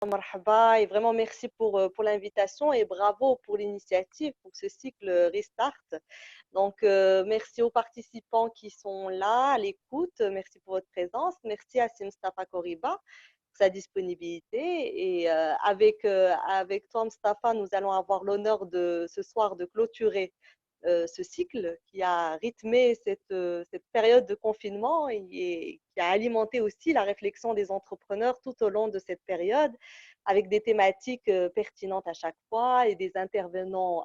Marhaba et vraiment merci pour l'invitation et bravo pour l'initiative, pour ce cycle Restart. Donc, merci aux participants qui sont là à l'écoute. Merci pour votre présence. Merci à Mustafa Koriba pour sa disponibilité. Et avec toi, Mustafa, nous allons avoir l'honneur de ce soir de clôturer ce cycle qui a rythmé cette période de confinement et qui a alimenté aussi la réflexion des entrepreneurs tout au long de cette période, avec des thématiques pertinentes à chaque fois et des intervenants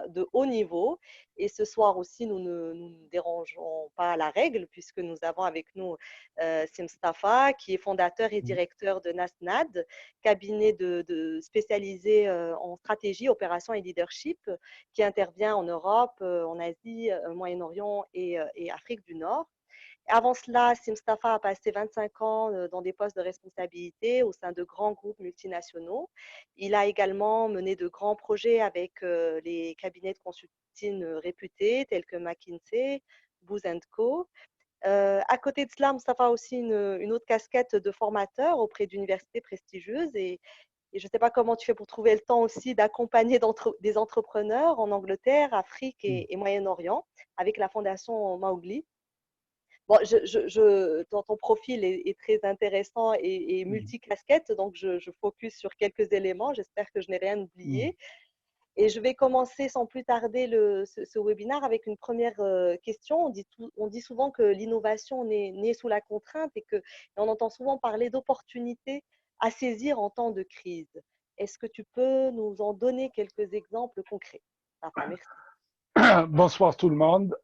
de haut niveau. Et ce soir aussi, nous ne dérangeons pas la règle puisque nous avons avec nous Mustafa, qui est fondateur et directeur de NASNAD, cabinet spécialisé en stratégie, opération et leadership, qui intervient en Europe, en Asie, Moyen-Orient et Afrique du Nord. Avant cela, Mustafa a passé 25 ans dans des postes de responsabilité au sein de grands groupes multinationaux. Il a également mené de grands projets avec les cabinets de consulting réputés tels que McKinsey, Booz Co. À côté de cela, Mustafa a aussi une autre casquette de formateur auprès d'universités prestigieuses et je ne sais pas comment tu fais pour trouver le temps aussi d'accompagner des entrepreneurs en Angleterre, Afrique et Moyen-Orient avec la fondation Mowgli. Bon, ton profil est très intéressant et multicasquette, donc je focus sur quelques éléments. J'espère que je n'ai rien oublié. Et je vais commencer sans plus tarder ce webinaire avec une première question. On dit souvent que l'innovation naît sous la contrainte et on entend souvent parler d'opportunités à saisir en temps de crise. Est-ce que tu peux nous en donner quelques exemples concrets? Enfin, merci. Bonsoir tout le monde.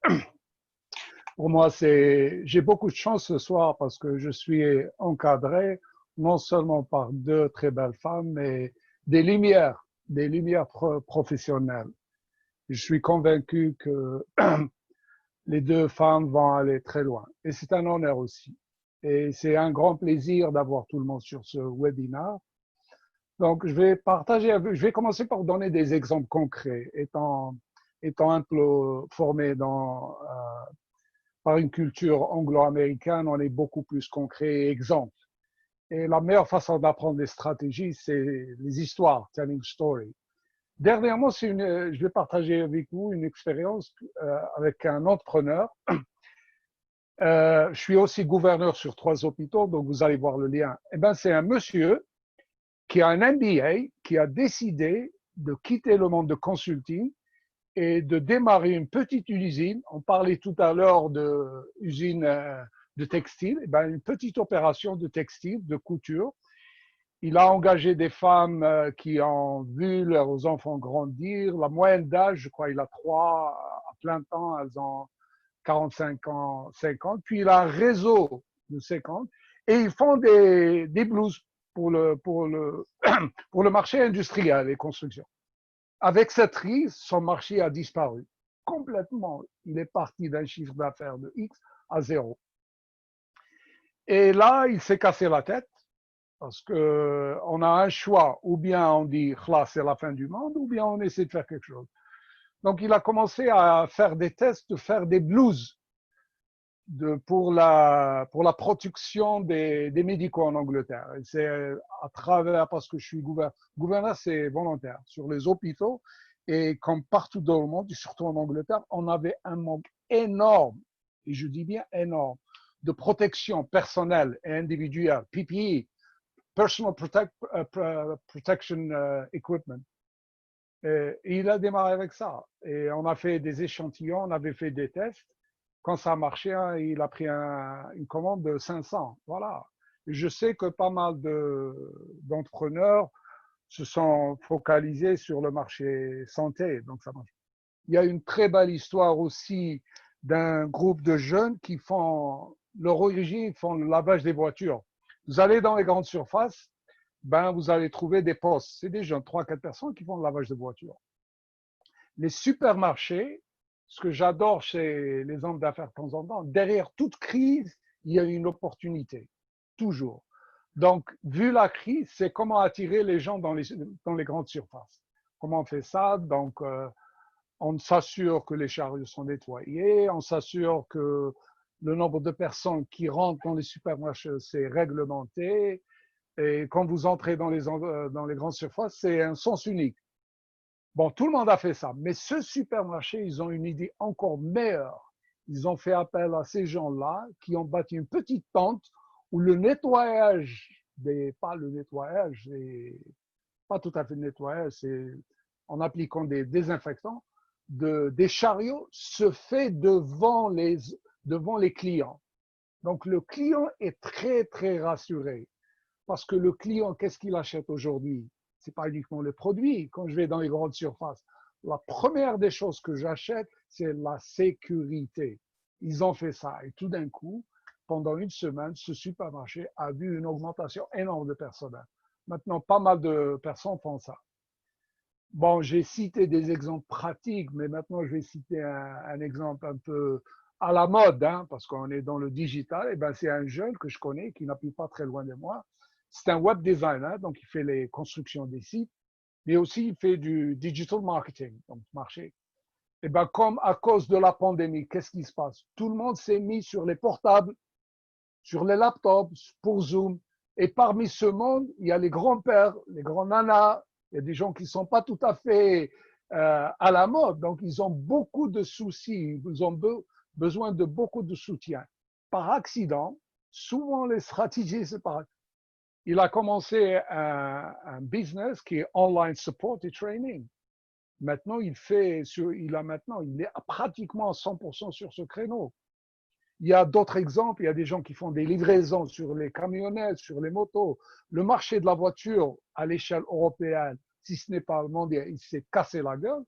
Pour moi, j'ai beaucoup de chance ce soir parce que je suis encadré non seulement par deux très belles femmes, mais des lumières professionnelles. Je suis convaincu que les deux femmes vont aller très loin. Et c'est un honneur aussi. Et c'est un grand plaisir d'avoir tout le monde sur ce webinaire. Donc, je vais commencer par donner des exemples concrets, étant un peu formé par une culture anglo-américaine, on est beaucoup plus concret et exemple. Et la meilleure façon d'apprendre des stratégies, c'est les histoires, telling story. Dernièrement, je vais partager avec vous une expérience avec un entrepreneur. Je suis aussi gouverneur sur 3 hôpitaux, donc vous allez voir le lien. Eh ben, c'est un monsieur qui a un MBA, qui a décidé de quitter le monde de consulting et de démarrer une petite usine. On parlait tout à l'heure d'usine de textile, eh ben, une petite opération de textile, de couture. Il a engagé des femmes qui ont vu leurs enfants grandir. La moyenne d'âge, je crois, il a 3 à plein temps, elles ont 45 ans, 50. Puis il a un réseau de 50 et ils font des blouses pour le marché industriel et construction. Avec cette crise, son marché a disparu complètement. Il est parti d'un chiffre d'affaires de X à 0. Et là, il s'est cassé la tête parce qu'on a un choix. Ou bien on dit, là, c'est la fin du monde, ou bien on essaie de faire quelque chose. Donc, il a commencé à faire des tests, de faire des blouses pour la production des médicaux en Angleterre. Et c'est à travers, parce que je suis gouverneur, c'est volontaire, sur les hôpitaux. Et comme partout dans le monde, et surtout en Angleterre, on avait un manque énorme, et je dis bien énorme, de protection personnelle et individuelle, PPE, Personal Protection Equipment. Et il a démarré avec ça. Et on a fait des échantillons, on avait fait des tests. Quand ça a marché, hein, il a pris une commande de 500. Voilà. Et je sais que pas mal d'entrepreneurs se sont focalisés sur le marché santé. Donc ça marche. Il y a une très belle histoire aussi d'un groupe de jeunes qui font leur origine, font le lavage des voitures. Vous allez dans les grandes surfaces, ben vous allez trouver des postes. C'est des jeunes, 3-4 personnes qui font le lavage de voitures. Les supermarchés, ce que j'adore chez les hommes d'affaires de temps en temps, derrière toute crise, il y a une opportunité, toujours. Donc, vu la crise, c'est comment attirer les gens dans les grandes surfaces. Comment on fait ça? Donc, on s'assure que les chariots sont nettoyés, on s'assure que le nombre de personnes qui rentrent dans les supermarchés, c'est réglementé. Et quand vous entrez dans les grandes surfaces, c'est un sens unique. Bon, tout le monde a fait ça, mais ce supermarché, ils ont une idée encore meilleure. Ils ont fait appel à ces gens-là qui ont bâti une petite tente où le nettoyage, pas le nettoyage, pas tout à fait le nettoyage, c'est en appliquant des désinfectants, des chariots se fait devant les clients. Donc le client est très, très rassuré parce que le client, qu'est-ce qu'il achète aujourd'hui? C'est pas uniquement le produit. Quand je vais dans les grandes surfaces, la première des choses que j'achète, c'est la sécurité. Ils ont fait ça. Et tout d'un coup, pendant une semaine, ce supermarché a vu une augmentation énorme de personnel. Maintenant, pas mal de personnes font ça. Bon, j'ai cité des exemples pratiques, mais maintenant, je vais citer un exemple un peu à la mode, hein, parce qu'on est dans le digital. Et ben, c'est un jeune que je connais qui n'habite pas très loin de moi. C'est un web designer, donc il fait les constructions des sites, mais aussi il fait du digital marketing, donc marché. Et ben, comme à cause de la pandémie, qu'est-ce qui se passe? Tout le monde s'est mis sur les portables, sur les laptops, pour Zoom. Et parmi ce monde, il y a les grands-pères, les grands-nanas, il y a des gens qui ne sont pas tout à fait à la mode. Donc, ils ont beaucoup de soucis, ils ont besoin de beaucoup de soutien. Par accident, souvent les stratégies, c'est pareil. Il a commencé un business qui est online support et training. Maintenant, il est pratiquement à 100% sur ce créneau. Il y a d'autres exemples, il y a des gens qui font des livraisons sur les camionnettes, sur les motos. Le marché de la voiture à l'échelle européenne, si ce n'est pas mondial, il s'est cassé la gueule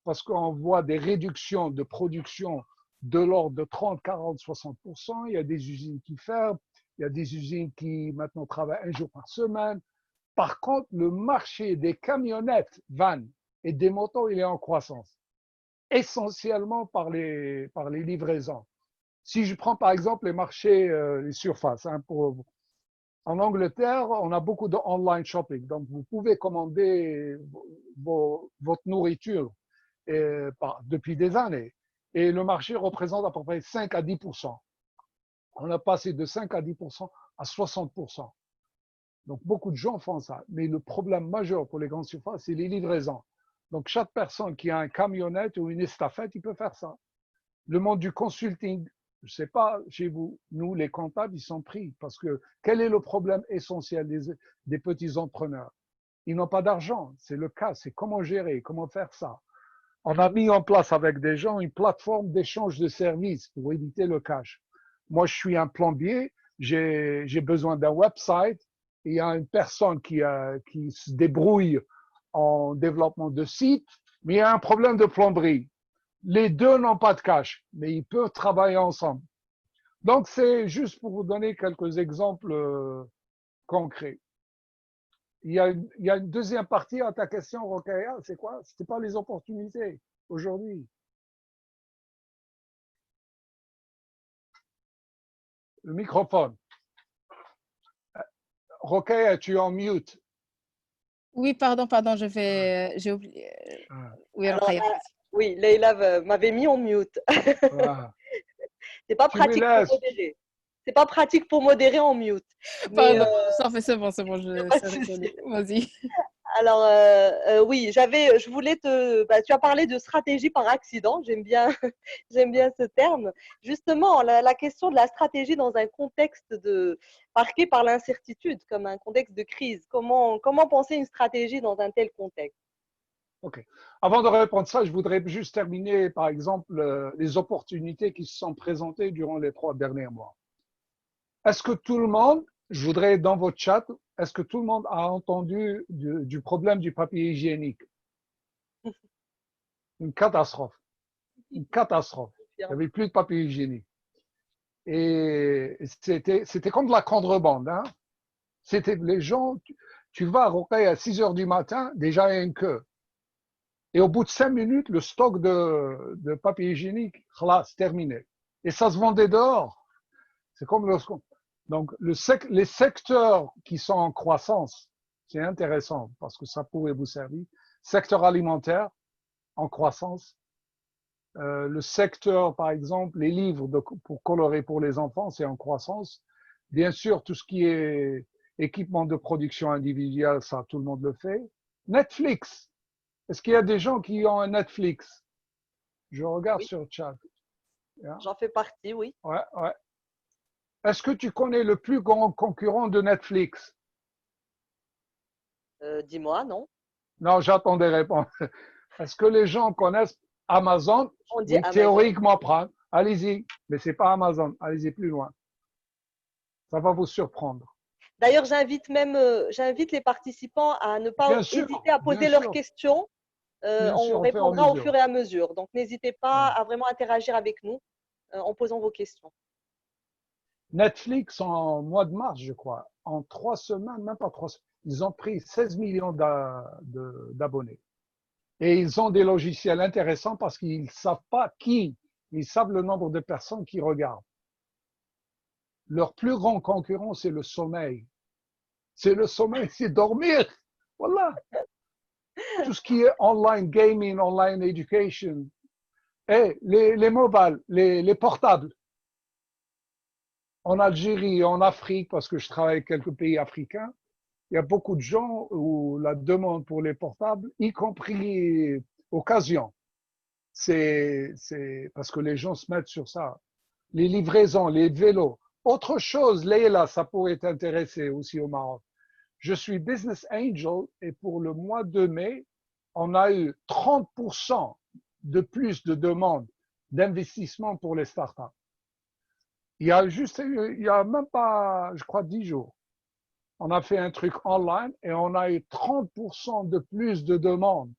parce qu'on voit des réductions de production de l'ordre de 30, 40, 60%. Il y a des usines qui ferment, il y a des usines qui maintenant travaillent un jour par semaine. Par contre, le marché des camionnettes, vannes et des motos, il est en croissance, essentiellement par les livraisons. Si je prends par exemple les marchés, les surfaces, hein, en Angleterre, on a beaucoup de online shopping. Donc, vous pouvez commander votre nourriture depuis des années. Et le marché représente à peu près 5 à 10%. On a passé de 5 à 10% à 60%. Donc, beaucoup de gens font ça. Mais le problème majeur pour les grandes surfaces, c'est les livraisons. Donc, chaque personne qui a un camionnette ou une estafette, il peut faire ça. Le monde du consulting, je ne sais pas chez vous, nous, les comptables, ils sont pris parce que quel est le problème essentiel des petits entrepreneurs? Ils n'ont pas d'argent, c'est le cas, c'est comment gérer, comment faire ça. On a mis en place avec des gens une plateforme d'échange de services pour éviter le cash. Moi, je suis un plombier, j'ai besoin d'un website, et il y a une personne qui se débrouille en développement de site, mais il y a un problème de plomberie. Les deux n'ont pas de cash, mais ils peuvent travailler ensemble. Donc, c'est juste pour vous donner quelques exemples concrets. Il y a une deuxième partie à ta question, Rokhaya, c'est quoi? Ce n'était pas les opportunités aujourd'hui. Le microphone. Rokhaya, tu es en mute. Oui, pardon, j'ai oublié. Oui, Alors, Rokhaya, vas-y. oui, Leïla m'avait mis en mute. Voilà. C'est pas Tu me pratique pour laisses. modérer. C'est pas pratique pour modérer en mute. Mais Pardon, ça fait, c'est bon, pas c'est de souci. résolu. Vas-y. Alors, oui, je voulais tu as parlé de stratégie par accident, j'aime bien, j'aime bien ce terme. Justement, la question de la stratégie dans un contexte marqué par l'incertitude, comme un contexte de crise. Comment penser une stratégie dans un tel contexte? OK. Avant de répondre à ça, je voudrais juste terminer, par exemple, les opportunités qui se sont présentées durant les 3 derniers mois. Est-ce que tout le monde, je voudrais dans votre chat, est-ce que tout le monde a entendu du problème du papier hygiénique? Une catastrophe. Une catastrophe. Il n'y avait plus de papier hygiénique. Et c'était comme de la contrebande. Hein? C'était les gens, tu vas à Rocaille à 6 heures du matin, déjà il y a une queue. Et au bout de 5 minutes, le stock de papier hygiénique, c'est terminé. Et ça se vendait dehors. C'est comme le. Donc, les secteurs qui sont en croissance, c'est intéressant parce que ça pourrait vous servir. Secteur alimentaire en croissance. Le secteur, par exemple, les livres pour colorer pour les enfants, c'est en croissance. Bien sûr, tout ce qui est Équipement de production individuelle, ça, tout le monde le fait. Netflix. Est-ce qu'il y a des gens qui ont un Netflix? Je regarde Oui, sur le chat. Yeah. j'en fais partie, oui. Ouais, ouais. Est-ce que tu connais le plus grand concurrent de Netflix? Dis-moi, non? Non, j'attends des réponses. Est-ce que les gens connaissent Amazon? On dit Oui, Amazon. théoriquement, prendre. Allez-y, mais c'est pas Amazon. Allez-y plus loin. Ça va vous surprendre. D'ailleurs, j'invite les participants à ne pas hésiter à poser leurs questions. Bien sûr, On on fait en répondra au mesure. fur et à mesure. Donc, n'hésitez pas Ouais. à vraiment interagir avec nous en posant vos questions. Netflix, en mois de mars, je crois, en 3 semaines, même pas 3 semaines, ils ont pris 16 millions d'abonnés. Et ils ont des logiciels intéressants parce qu'ils ne savent pas qui, ils savent le nombre de personnes qui regardent. Leur plus grand concurrent, c'est le sommeil. C'est le sommeil, c'est dormir. Voilà. Tout ce qui est online gaming, online education, et les mobiles, les portables. En Algérie, en Afrique, parce que je travaille avec quelques pays africains, il y a beaucoup de gens où la demande pour les portables, y compris occasion, c'est parce que les gens se mettent sur ça. Les livraisons, les vélos. Autre chose, Leïla, ça pourrait t'intéresser aussi au Maroc. Je suis business angel et pour le mois de mai, on a eu 30% de plus de demandes d'investissement pour les startups. Il y a même pas, je crois, 10 jours. On a fait un truc online et on a eu 30% de plus de demandes.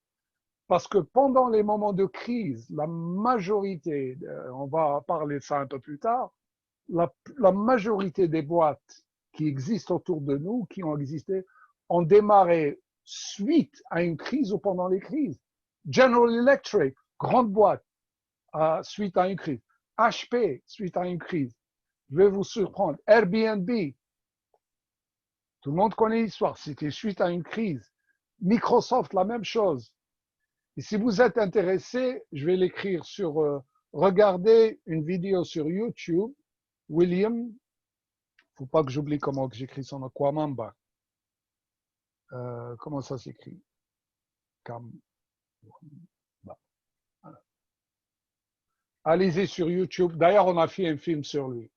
Parce que pendant les moments de crise, la majorité, on va parler de ça un peu plus tard, la majorité des boîtes qui existent autour de nous, qui ont existé, ont démarré suite à une crise ou pendant les crises. General Electric, grande boîte, suite à une crise. HP, suite à une crise. Je vais vous surprendre. Airbnb, tout le monde connaît l'histoire, c'était suite à une crise. Microsoft, la même chose. Et si vous êtes intéressé, je vais l'écrire sur, regardez une vidéo sur YouTube, William, faut pas que j'oublie comment j'écris son nom, Kwamamba. Comment ça s'écrit? Kam- voilà. Allez-y sur YouTube. D'ailleurs, on a fait un film sur lui.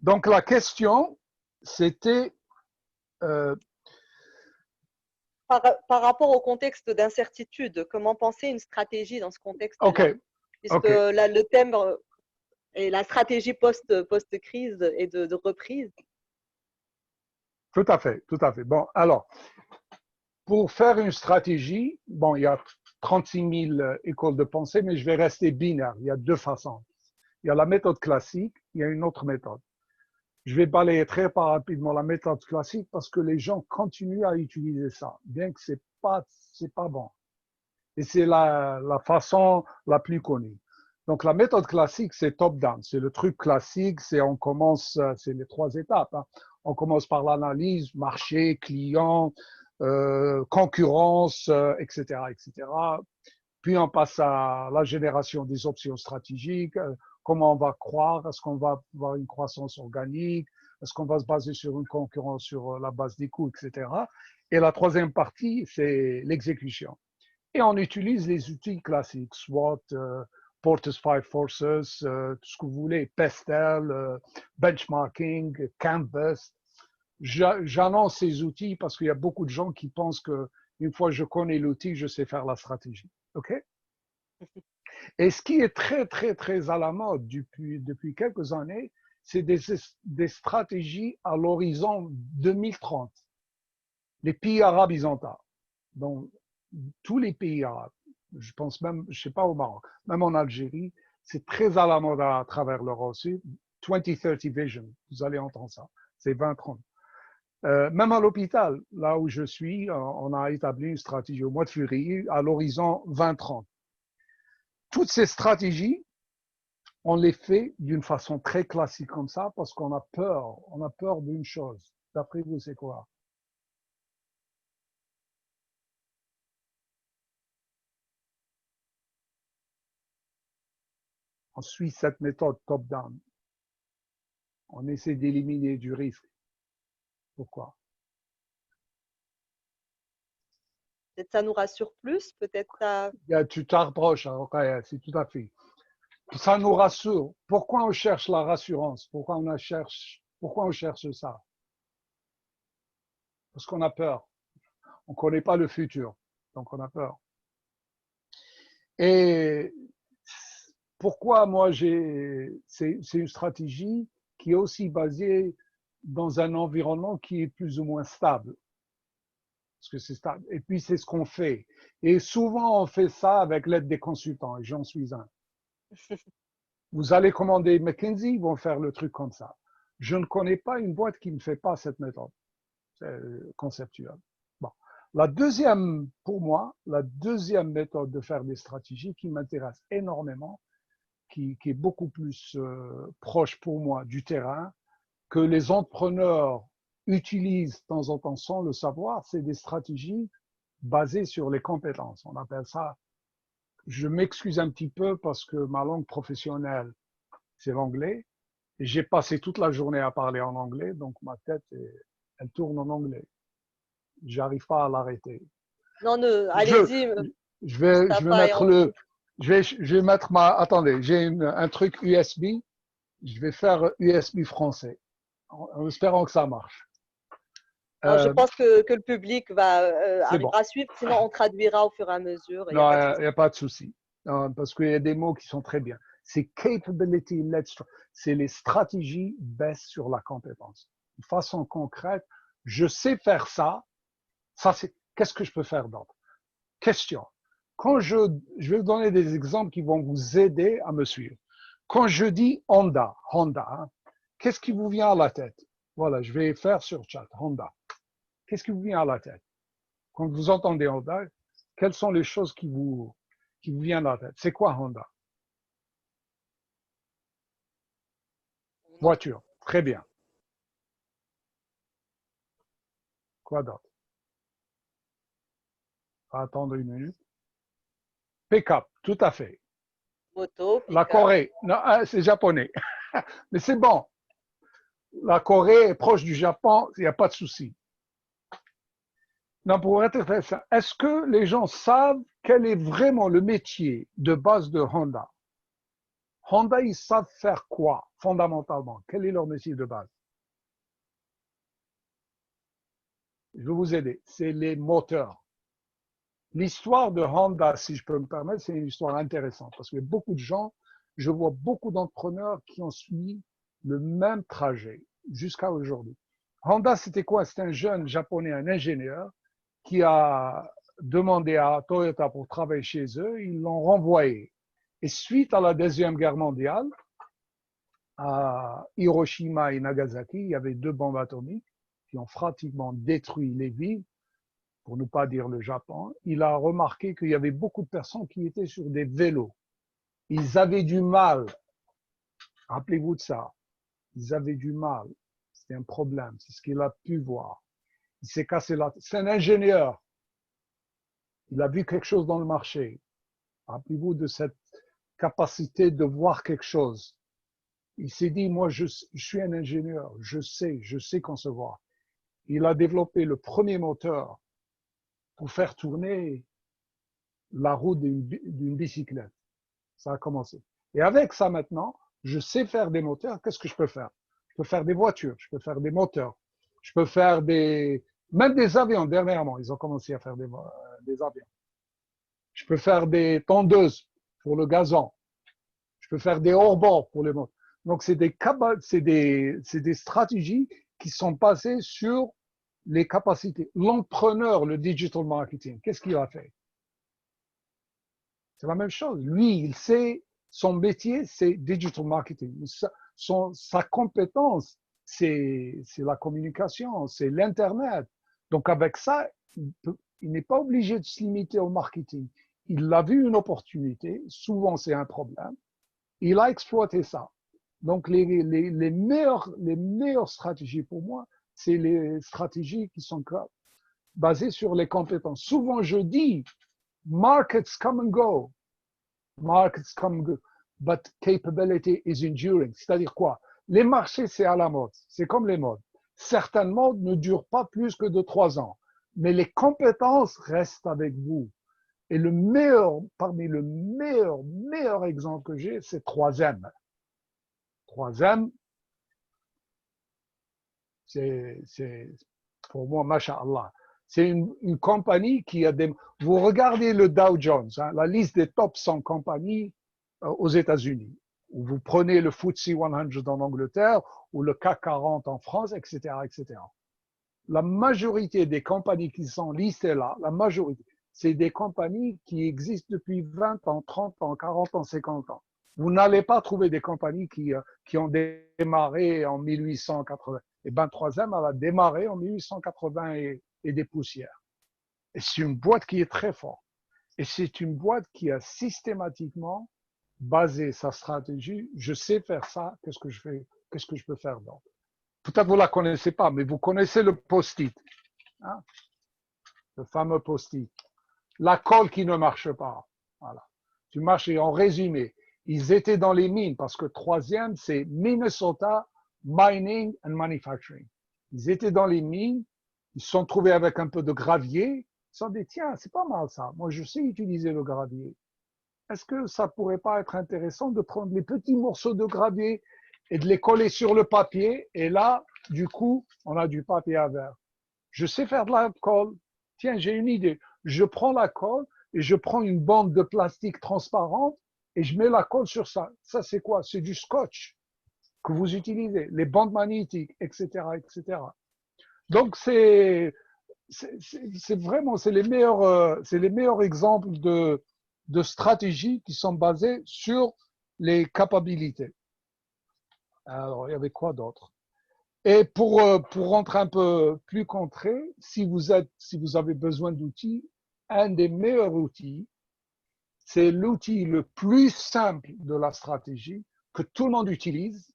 Donc la question, c'était Par rapport au contexte d'incertitude, comment penser une stratégie dans ce OK, contexte-là? Puisque OK, là, le thème est la stratégie post-crise et de reprise. tout à fait, tout à fait. Bon, alors, pour faire une stratégie, bon, il y a 36 000 écoles de pensée, mais je vais rester binaire. Il y a deux façons. Il y a la méthode classique, il y a une autre méthode. Je vais balayer très rapidement la méthode classique parce que les gens continuent à utiliser ça, bien que c'est pas bon. Et c'est la façon la plus connue. Donc la méthode classique, c'est top-down. C'est le truc classique, c'est on commence, c'est les 3 étapes. Hein. On commence par l'analyse, marché, client, concurrence, etc., etc. Puis on passe à la génération des options stratégiques. Comment on va croire? Est-ce qu'on va avoir une croissance organique? Est-ce qu'on va se baser sur une concurrence sur la base des coûts, etc. Et la troisième partie, c'est l'exécution. Et on utilise les outils classiques, SWOT, Porter's Five Forces, tout ce que vous voulez, Pestel, benchmarking, Canvas. J'annonce ces outils parce qu'il y a beaucoup de gens qui pensent que une fois que je connais l'outil, je sais faire la stratégie. OK? Et ce qui est très, très, très à la mode depuis quelques années, c'est des stratégies à l'horizon 2030. Les pays arabes, ils ont ça. Donc, tous les pays arabes, je pense même, je sais pas au Maroc, même en Algérie, c'est très à la mode à travers l'Europe aussi. 2030 Vision, vous allez entendre ça. C'est 2030. Même à l'hôpital, là où je suis, on a établi une stratégie au mois de février à l'horizon 2030. Toutes ces stratégies, on les fait d'une façon très classique comme ça parce qu'on a peur. On a peur d'une chose. D'après vous, c'est quoi? On suit cette méthode top-down. On essaie d'éliminer du risque. Pourquoi? Peut-être ça nous rassure plus, peut-être ça. Tu t'approches, hein, ok, c'est tout à fait. Ça nous rassure. Pourquoi on cherche la rassurance? Pourquoi on cherche ça? Parce qu'on a peur. On ne connaît pas le futur, donc on a peur. Et pourquoi moi c'est une stratégie qui est aussi basée dans un environnement qui est plus ou moins stable. Parce que c'est stable. Et puis c'est ce qu'on fait. Et souvent on fait ça avec l'aide des consultants, et j'en suis un. Vous allez commander McKinsey, ils vont faire le truc comme ça. Je ne connais pas une boîte qui ne fait pas cette méthode conceptuelle. Bon. Pour moi, la deuxième méthode de faire des stratégies qui m'intéresse énormément, qui est beaucoup plus proche pour moi du terrain, que les entrepreneurs utilisent de temps en temps sans le savoir, c'est des stratégies basées sur les compétences. On appelle ça, je m'excuse un petit peu parce que ma langue professionnelle, c'est l'anglais. Et j'ai passé toute la journée à parler en anglais, donc ma tête, elle tourne en anglais. J'arrive pas à l'arrêter. Non, Je, allez-y, je vais Mustapha, et mettre je vais mettre attendez, j'ai un truc USB. Je vais faire USB français, en espérant que ça marche. non, je pense que le public C'est bon. arrivera à suivre, sinon on traduira au fur et à mesure. Il n'y a Non, pas de souci. il n'y a pas de souci. Parce qu'il y a des mots qui sont très bien. C'est capability led, c'est les stratégies basées sur la compétence. De façon concrète, je sais faire ça. Ça, c'est qu'est-ce que je peux faire d'autre? Question. Quand je vais vous donner des exemples qui vont vous aider à me suivre. Quand je dis Honda, hein, qu'est-ce qui vous vient à la tête? Voilà, je vais faire sur chat, Honda. Qu'est-ce qui vous vient à la tête? Quand vous entendez Honda, quelles sont les choses qui vous viennent à la tête? C'est quoi Honda? Voiture. Très bien. Quoi d'autre? Attendre une minute. Pick-up, tout à fait. Moto, La pick-up. Corée, non, c'est japonais. Mais c'est bon. La Corée est proche du Japon, il n'y a pas de souci. Non, pour être intéressant, est-ce que les gens savent quel est vraiment le métier de base de Honda? Honda, ils savent faire quoi, fondamentalement? Quel est leur métier de base? Je vais vous aider. C'est les moteurs. L'histoire de Honda, si je peux me permettre, c'est une histoire intéressante parce que beaucoup de gens, je vois beaucoup d'entrepreneurs qui ont suivi le même trajet jusqu'à aujourd'hui. Honda, c'était quoi? C'était un jeune japonais, un ingénieur, qui a demandé à Toyota pour travailler chez eux. Ils l'ont renvoyé. Et suite à la Deuxième Guerre mondiale, à Hiroshima et Nagasaki, il y avait 2 bombes atomiques qui ont pratiquement détruit les villes, pour ne pas dire le Japon. Il a remarqué qu'il y avait beaucoup de personnes qui étaient sur des vélos. Ils avaient du mal. Rappelez-vous de ça. Ils avaient du mal. C'était un problème. C'est ce qu'il a pu voir. Il s'est cassé la tête. C'est un ingénieur. Il a vu quelque chose dans le marché. Rappelez-vous de cette capacité de voir quelque chose. Il s'est dit, moi, je suis un ingénieur. Je sais concevoir. Il a développé le premier moteur pour faire tourner la roue d'une bicyclette. Ça a commencé. Et avec ça maintenant, je sais faire des moteurs. Qu'est-ce que je peux faire? Je peux faire des voitures, je peux faire des moteurs, je peux faire même des avions. Dernièrement, ils ont commencé à faire des avions. Je peux faire des tondeuses pour le gazon. Je peux faire des hors-bords pour les moteurs. Donc, c'est des stratégies qui sont basées sur les capacités. L'entrepreneur, le digital marketing, qu'est-ce qu'il a fait? C'est la même chose. Lui, il sait, son métier, c'est digital marketing. Sa compétence, c'est la communication, c'est l'Internet. Donc, avec ça, il n'est pas obligé de se limiter au marketing. Il a vu une opportunité, souvent c'est un problème, il a exploité ça. Donc, les meilleures stratégies pour moi, c'est les stratégies qui sont basées sur les compétences. Souvent, je dis, markets come and go. Markets come and go. But capability is enduring. C'est-à-dire quoi? Les marchés, c'est à la mode. C'est comme les modes. certainement ne durent pas plus que de 3 ans. Mais les compétences restent avec vous. Et le meilleur, parmi le meilleur exemple que j'ai, c'est 3M. 3M, c'est pour moi, masha'Allah. C'est une compagnie qui a des... Vous regardez le Dow Jones, hein, la liste des top 100 compagnies aux États-Unis. Ou vous prenez le FTSE 100 en Angleterre ou le CAC 40 en France, etc., etc. La majorité des compagnies qui sont listées là, la majorité, c'est des compagnies qui existent depuis 20 ans, 30 ans, 40 ans, 50 ans. Vous n'allez pas trouver des compagnies qui ont démarré en 1880. Et ben 3M, elle a démarré en 1880 et des poussières. Et c'est une boîte qui est très forte. Et c'est une boîte qui a systématiquement basé sa stratégie. Je sais faire ça, qu'est-ce que je peux faire d'autre? Peut-être vous la connaissez pas, mais vous connaissez le post-it, hein? Le fameux post-it. La colle qui ne marche pas. Voilà. Tu marches et en résumé, ils étaient dans les mines parce que 3e, c'est Minnesota Mining and Manufacturing. Ils étaient dans les mines, ils se sont trouvés avec un peu de gravier. Ils se sont dit, tiens, c'est pas mal ça. Moi, je sais utiliser le gravier. Est-ce que ça pourrait pas être intéressant de prendre les petits morceaux de gravier et de les coller sur le papier? Et là, du coup, on a du papier à verre. Je sais faire de la colle. Tiens, j'ai une idée. Je prends la colle et je prends une bande de plastique transparente et je mets la colle sur ça. Ça, c'est quoi? C'est du scotch que vous utilisez, les bandes magnétiques, etc., etc. Donc, c'est vraiment, c'est les meilleurs exemples de stratégies qui sont basées sur les capacités. Alors, il y avait quoi d'autre? Et pour rentrer un peu plus concret, si vous avez besoin d'outils, un des meilleurs outils, c'est l'outil le plus simple de la stratégie que tout le monde utilise.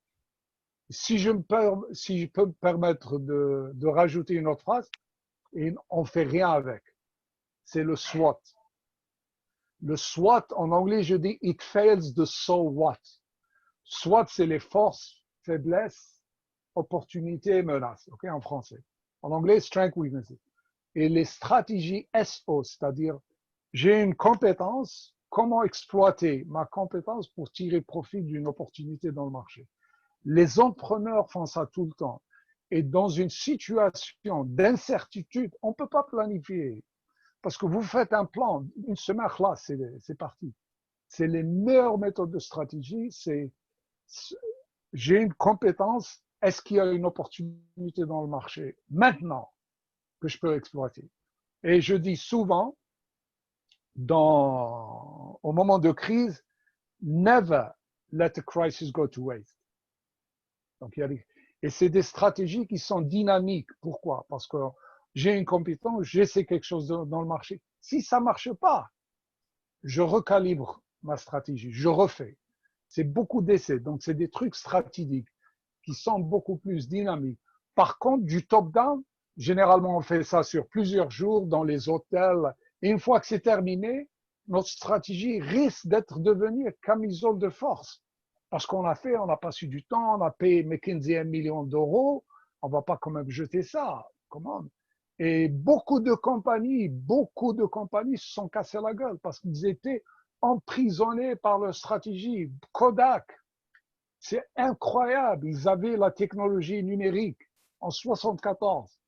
Si je peux me permettre de rajouter une autre phrase, et on fait rien avec. C'est le SWOT. Le SWOT, en anglais, je dis it fails the so what. SWOT, c'est les forces, faiblesses, opportunités et menaces, ok, en français. En anglais, strength, weaknesses. Et les stratégies SO, c'est-à-dire j'ai une compétence, comment exploiter ma compétence pour tirer profit d'une opportunité dans le marché. Les entrepreneurs font ça tout le temps. Et dans une situation d'incertitude, on ne peut pas planifier. Parce que vous faites un plan, une semaine, là, c'est parti. C'est les meilleures méthodes de stratégie. J'ai une compétence, est-ce qu'il y a une opportunité dans le marché maintenant que je peux exploiter? Et je dis souvent, au moment de crise, never let a crisis go to waste. Donc, et c'est des stratégies qui sont dynamiques. Pourquoi? Parce que j'ai une compétence, j'essaie quelque chose dans le marché. Si ça ne marche pas, je recalibre ma stratégie, je refais. C'est beaucoup d'essais, donc c'est des trucs stratégiques qui sont beaucoup plus dynamiques. Par contre, du top-down, généralement, on fait ça sur plusieurs jours dans les hôtels. Et une fois que c'est terminé, notre stratégie risque d'être devenue camisole de force. Parce qu'on a passé du temps, on a payé McKinsey 1 million d'euros, on ne va pas quand même jeter ça. Comment? Et beaucoup de compagnies se sont cassées la gueule parce qu'ils étaient emprisonnés par leur stratégie. Kodak, c'est incroyable. Ils avaient la technologie numérique en 74.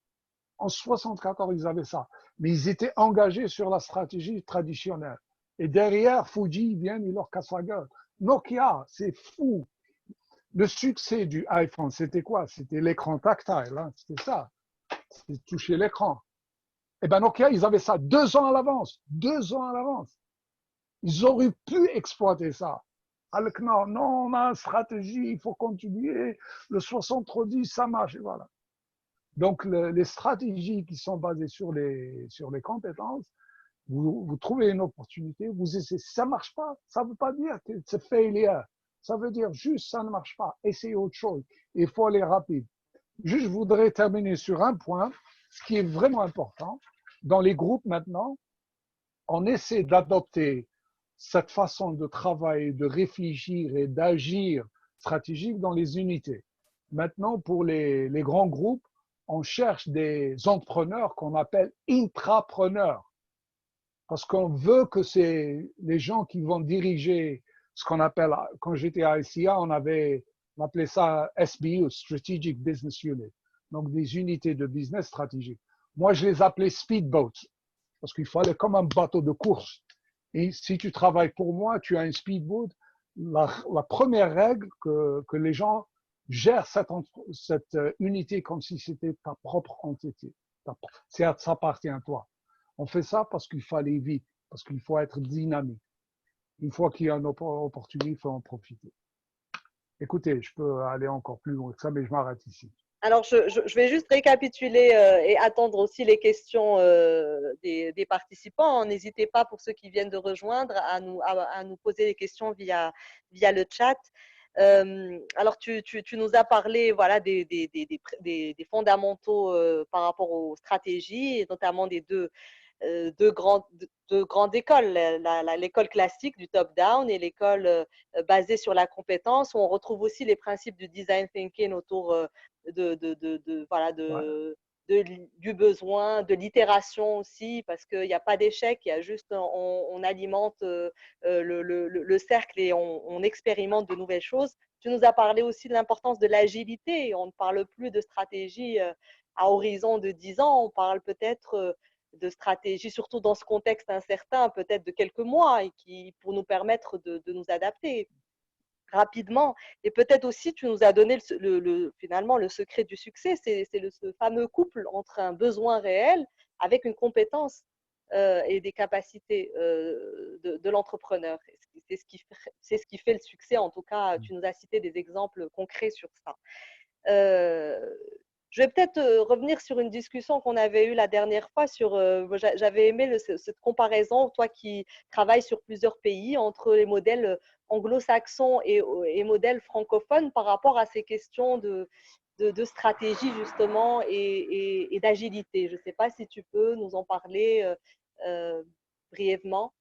En 74, ils avaient ça. Mais ils étaient engagés sur la stratégie traditionnelle. Et derrière, Fuji vient, il leur casse la gueule. Nokia, c'est fou. Le succès du iPhone, c'était quoi? C'était l'écran tactile. Hein? C'était ça. C'était toucher l'écran. Et bien Nokia, ils avaient ça 2 ans à l'avance. 2 ans à l'avance. Ils auraient pu exploiter ça. Alors que non, on a une stratégie, il faut continuer. Le 70, ça marche. Et voilà. Donc, les stratégies qui sont basées sur les compétences, vous trouvez une opportunité, vous essayez. Si ça ne marche pas, ça ne veut pas dire que c'est failure. Ça veut dire juste ça ne marche pas. Essayez autre chose. Il faut aller rapide. Juste, je voudrais terminer sur un point, ce qui est vraiment important. Dans les groupes maintenant, on essaie d'adopter cette façon de travailler, de réfléchir et d'agir stratégique dans les unités. Maintenant, pour les grands groupes, on cherche des entrepreneurs qu'on appelle intrapreneurs. Parce qu'on veut que c'est les gens qui vont diriger ce qu'on appelle, quand j'étais à ICA, on appelait ça SBU, Strategic Business Unit. Donc des unités de business stratégiques. Moi, je les appelais speedboats. Parce qu'il fallait comme un bateau de course. Et si tu travailles pour moi, tu as un speedboat. La première règle que les gens gèrent cette unité comme si c'était ta propre entité. Ça appartient à toi. On fait ça parce qu'il faut aller vite, parce qu'il faut être dynamique. Une fois qu'il y a une opportunité, il faut en profiter. Écoutez, je peux aller encore plus loin que ça, mais je m'arrête ici. Alors, je vais juste récapituler et attendre aussi les questions des participants. N'hésitez pas, pour ceux qui viennent de rejoindre, à nous poser des questions via le chat. Alors, tu nous as parlé, voilà, des fondamentaux par rapport aux stratégies, et notamment des deux grandes écoles, l'école classique du top-down et l'école basée sur la compétence, où on retrouve aussi les principes du design thinking autour voilà, du besoin, de l'itération aussi, parce qu'il n'y a pas d'échec, il y a juste, on alimente le cercle et on expérimente de nouvelles choses. Tu nous as parlé aussi de l'importance de l'agilité. On ne parle plus de stratégie à horizon de 10 ans, on parle peut-être de stratégie, surtout dans ce contexte incertain, peut-être de quelques mois, et pour nous permettre de nous adapter rapidement. Et peut-être aussi, tu nous as donné finalement le secret du succès, c'est ce fameux couple entre un besoin réel avec une compétence et des capacités de l'entrepreneur. C'est ce qui fait le succès. En tout cas, tu nous as cité des exemples concrets sur ça. Je vais peut-être revenir sur une discussion qu'on avait eue la dernière fois sur, j'avais aimé cette comparaison, toi qui travailles sur plusieurs pays, entre les modèles anglo-saxons et modèles francophones par rapport à ces questions de stratégie justement et d'agilité. Je ne sais pas si tu peux nous en parler brièvement.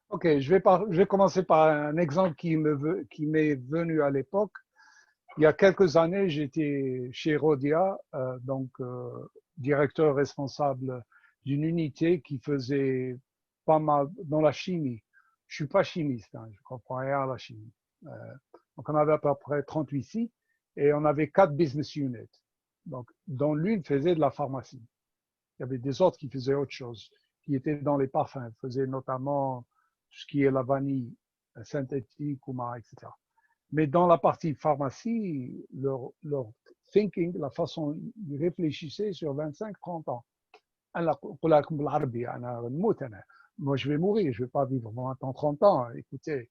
Ok, je vais commencer par un exemple qui m'est venu à l'époque. Il y a quelques années, j'étais chez Rodia, directeur responsable d'une unité qui faisait pas mal dans la chimie. Je suis pas chimiste, hein, je comprends rien à la chimie. Donc on avait à peu près 38 sites et on avait 4 business units. Donc, dont l'une faisait de la pharmacie. Il y avait des autres qui faisaient autre chose, qui étaient dans les parfums, faisaient notamment tout ce qui est la vanille synthétique, etc. Mais dans la partie pharmacie, leur thinking, la façon dont ils réfléchissaient sur 25-30 ans. Moi, je vais mourir, je ne vais pas vivre 20 ans, 30 ans, écoutez.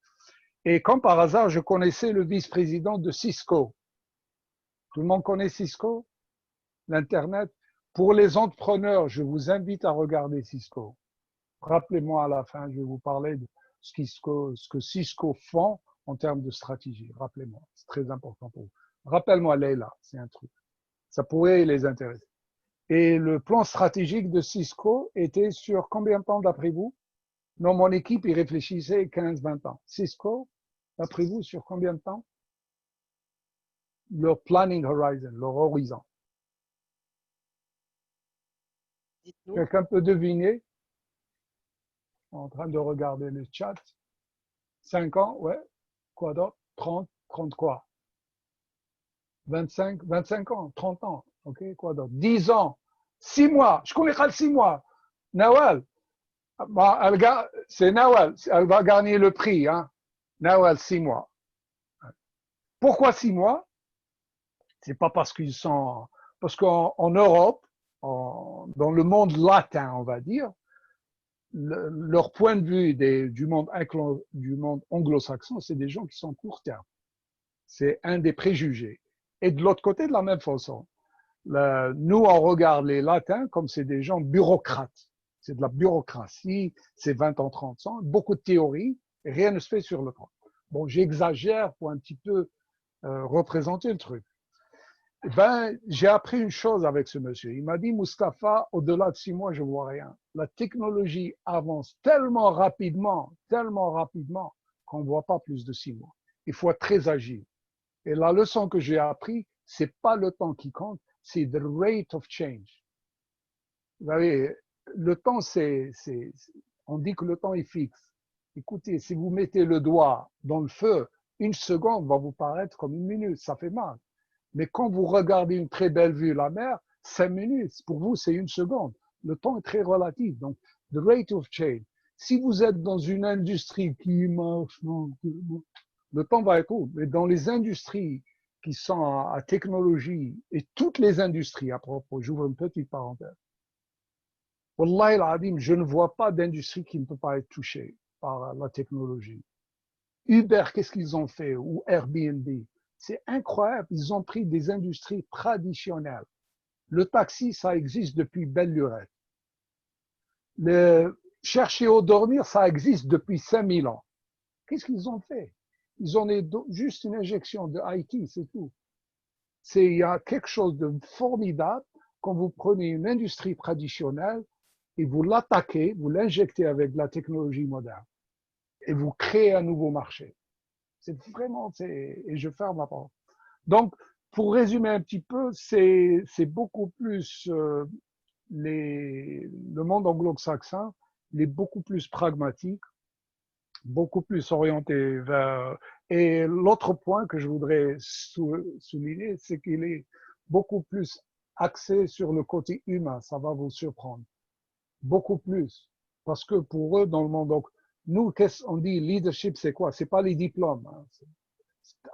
Et comme par hasard, je connaissais le vice-président de Cisco. Tout le monde connaît Cisco, l'Internet. Pour les entrepreneurs, je vous invite à regarder Cisco. Rappelez-moi à la fin, je vais vous parler de ce que Cisco font en termes de stratégie. Rappelez-moi, c'est très important pour vous. Rappelle-moi, Leila, c'est un truc. Ça pourrait les intéresser. Et le plan stratégique de Cisco était sur combien de temps d'après vous? Non, mon équipe, il réfléchissait 15-20 ans. Cisco, d'après vous, sur combien de temps? Leur planning horizon, leur horizon. Dites-nous. Quelqu'un peut deviner? En train de regarder le chat. 5 ans, ouais. Quoi d'autre? 30, 30 quoi? 25 ans, 30 ans. OK, quoi d'autre? 10 ans. 6 mois. Je connais pas 6 mois. Nawal. C'est Nawal. Elle va gagner le prix. Hein. Nawal, 6 mois. Pourquoi 6 mois? C'est pas parce qu'ils sont. Parce qu'en Europe, dans le monde latin, on va dire, leur point de vue du monde anglo-saxon, c'est des gens qui sont court terme. C'est un des préjugés. Et de l'autre côté, de la même façon, nous, on regarde les latins comme c'est des gens bureaucrates. C'est de la bureaucratie, c'est 20 ans, 30 ans, beaucoup de théories, et rien ne se fait sur le terrain. Bon, j'exagère pour un petit peu représenter le truc. Eh ben, j'ai appris une chose avec ce monsieur. Il m'a dit, Mustapha, au-delà de 6 mois, je vois rien. La technologie avance tellement rapidement qu'on ne voit pas plus de 6 mois. Il faut être très agile. Et la leçon que j'ai appris, c'est pas le temps qui compte, c'est the rate of change. Vous savez, le temps, on dit que le temps est fixe. Écoutez, si vous mettez le doigt dans le feu, une seconde va vous paraître comme une minute, ça fait mal. Mais quand vous regardez une très belle vue, la mer, 5 minutes, pour vous, c'est une seconde. Le temps est très relatif. Donc, the rate of change. Si vous êtes dans une industrie qui marche, le temps va être court. Mais dans les industries qui sont à technologie, et toutes les industries à propos, j'ouvre une petite parenthèse, Wallahi al-Adim, je ne vois pas d'industrie qui ne peut pas être touchée par la technologie. Uber, qu'est-ce qu'ils ont fait? Ou Airbnb? C'est incroyable. Ils ont pris des industries traditionnelles. Le taxi, ça existe depuis belle lurette. Le chercher au dormir, ça existe depuis 5000 ans. Qu'est-ce qu'ils ont fait? Ils ont juste une injection de IT, c'est tout. Il y a quelque chose de formidable quand vous prenez une industrie traditionnelle et vous l'attaquez, vous l'injectez avec la technologie moderne et vous créez un nouveau marché. C'est vraiment, et je ferme la porte. Donc, pour résumer un petit peu, c'est beaucoup plus le monde anglo-saxon, il est beaucoup plus pragmatique, beaucoup plus orienté vers. Et l'autre point que je voudrais souligner, c'est qu'il est beaucoup plus axé sur le côté humain. Ça va vous surprendre. Beaucoup plus. Parce que pour eux, dans le monde, donc, nous, qu'est-ce qu'on dit, leadership, c'est quoi? C'est pas les diplômes. Hein.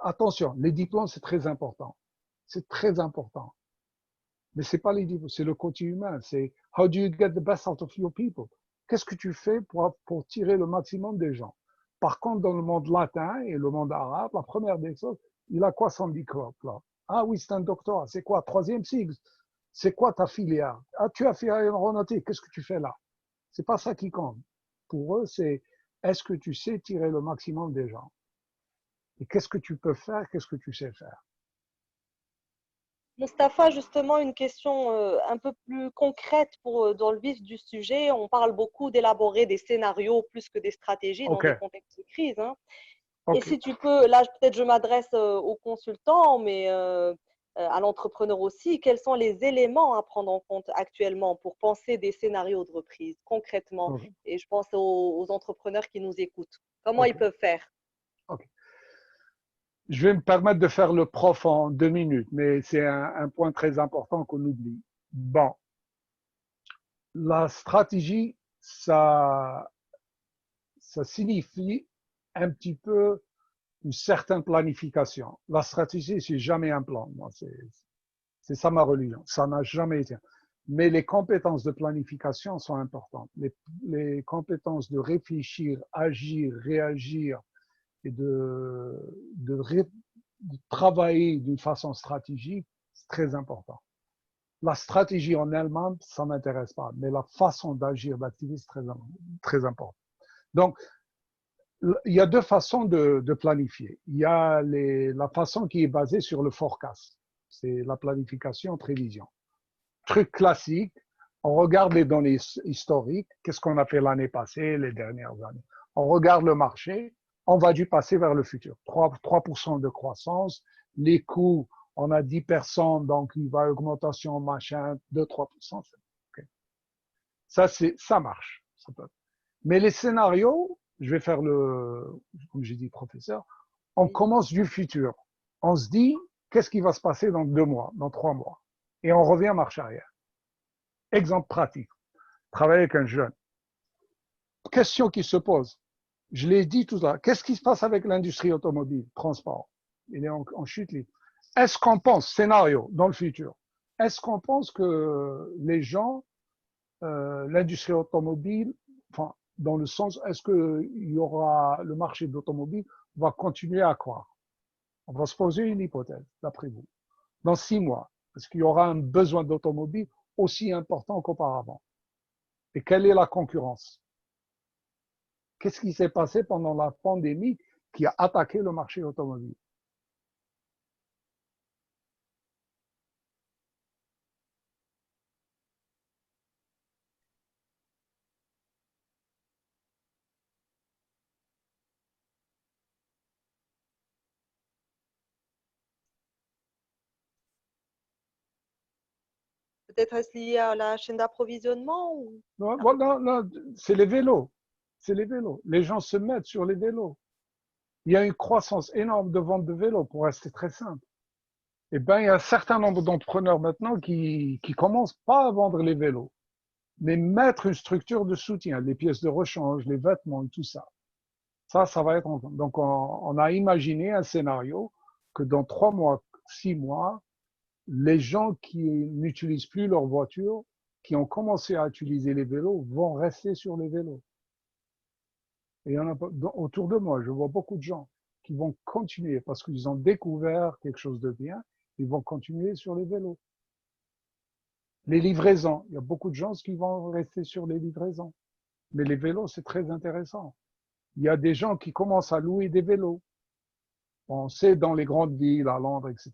Attention, les diplômes, c'est très important. C'est très important. Mais c'est pas les diplômes, c'est le côté humain. C'est how do you get the best out of your people? Qu'est-ce que tu fais pour tirer le maximum des gens? Par contre, dans le monde latin et le monde arabe, la première des choses, il a quoi son diplôme là? Ah oui, c'est un doctorat. C'est quoi? Troisième cycle. C'est quoi ta filière? Ah, tu as fait aéronautique. Qu'est-ce que tu fais là? C'est pas ça qui compte. Pour eux, c'est est-ce que tu sais tirer le maximum des gens? Et qu'est-ce que tu peux faire? Qu'est-ce que tu sais faire? Mustapha, justement, une question un peu plus concrète dans le vif du sujet. On parle beaucoup d'élaborer des scénarios plus que des stratégies dans Ok, des contextes de crise, hein. Et ok. si tu peux, là peut-être je m'adresse aux consultants, mais à l'entrepreneur aussi, quels sont les éléments à prendre en compte actuellement pour penser des scénarios de reprise concrètement? Ok. Et je pense aux entrepreneurs qui nous écoutent. Comment ils Ok. peuvent faire? Ok. Je vais me permettre de faire le prof en 2 minutes, mais c'est un point très important qu'on oublie. Bon, la stratégie, ça signifie un petit peu une certaine planification. La stratégie, c'est jamais un plan. Moi, c'est ça ma religion. Ça n'a jamais été. Mais les compétences de planification sont importantes. Les compétences de réfléchir, agir, réagir et de travailler d'une façon stratégique, c'est très important. La stratégie en elle-même, ça ne m'intéresse pas, mais la façon d'agir, d'activer, c'est très important. Donc, il y a deux façons de planifier. Il y a la façon qui est basée sur le forecast. C'est la planification prévision. Truc classique, on regarde les données historiques, qu'est-ce qu'on a fait l'année passée, les dernières années. On regarde le marché, on va du passé vers le futur. 3% de croissance, les coûts, on a 10%, donc il va augmentation, machin, 2-3%. Okay. Ça marche. Mais les scénarios, je vais faire comme j'ai dit, professeur, on commence du futur. On se dit, qu'est-ce qui va se passer dans 2 mois, dans 3 mois? Et on revient marche arrière. Exemple pratique. Travailler avec un jeune. Question qui se pose. Je l'ai dit tout à l'heure. Qu'est-ce qui se passe avec l'industrie automobile, transport? Il est en chute libre. Est-ce qu'on pense, scénario, dans le futur, est-ce qu'on pense que les gens, l'industrie automobile, enfin, dans le sens, est-ce que il y aura le marché de l'automobile va continuer à croître? On va se poser une hypothèse, d'après vous. Dans 6 mois, est-ce qu'il y aura un besoin d'automobile aussi important qu'auparavant? Et quelle est la concurrence? Qu'est-ce qui s'est passé pendant la pandémie qui a attaqué le marché automobile? Peut-être est-ce lié à la chaîne d'approvisionnement ou... Non, bon, non, non, c'est les vélos. C'est les vélos. Les gens se mettent sur les vélos. Il y a une croissance énorme de vente de vélos, pour rester très simple. Eh bien, il y a un certain nombre d'entrepreneurs maintenant qui commencent pas à vendre les vélos, mais mettre une structure de soutien, les pièces de rechange, les vêtements et tout ça. Ça va être. Donc, on a imaginé un scénario que dans 3 mois, 6 mois, les gens qui n'utilisent plus leur voiture, qui ont commencé à utiliser les vélos, vont rester sur les vélos. Et il y en a autour de moi, je vois beaucoup de gens qui vont continuer parce qu'ils ont découvert quelque chose de bien, ils vont continuer sur les vélos. Les livraisons, il y a beaucoup de gens qui vont rester sur les livraisons. Mais les vélos, c'est très intéressant. Il y a des gens qui commencent à louer des vélos. On sait dans les grandes villes, à Londres, etc.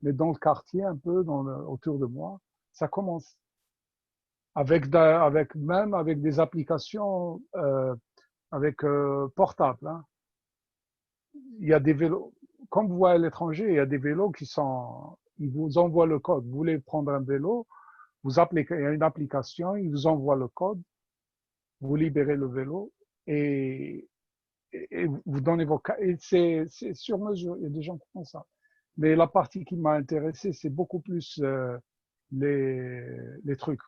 Mais dans le quartier, un peu autour de moi, ça commence. Même avec des applications portables. Hein. Il y a des vélos, comme vous voyez à l'étranger, il y a des vélos ils vous envoient le code. Vous voulez prendre un vélo, il y a une application, ils vous envoient le code, vous libérez le vélo et vous donnez et c'est sur mesure. Il y a des gens qui font ça. Mais la partie qui m'a intéressé, c'est beaucoup plus les trucs.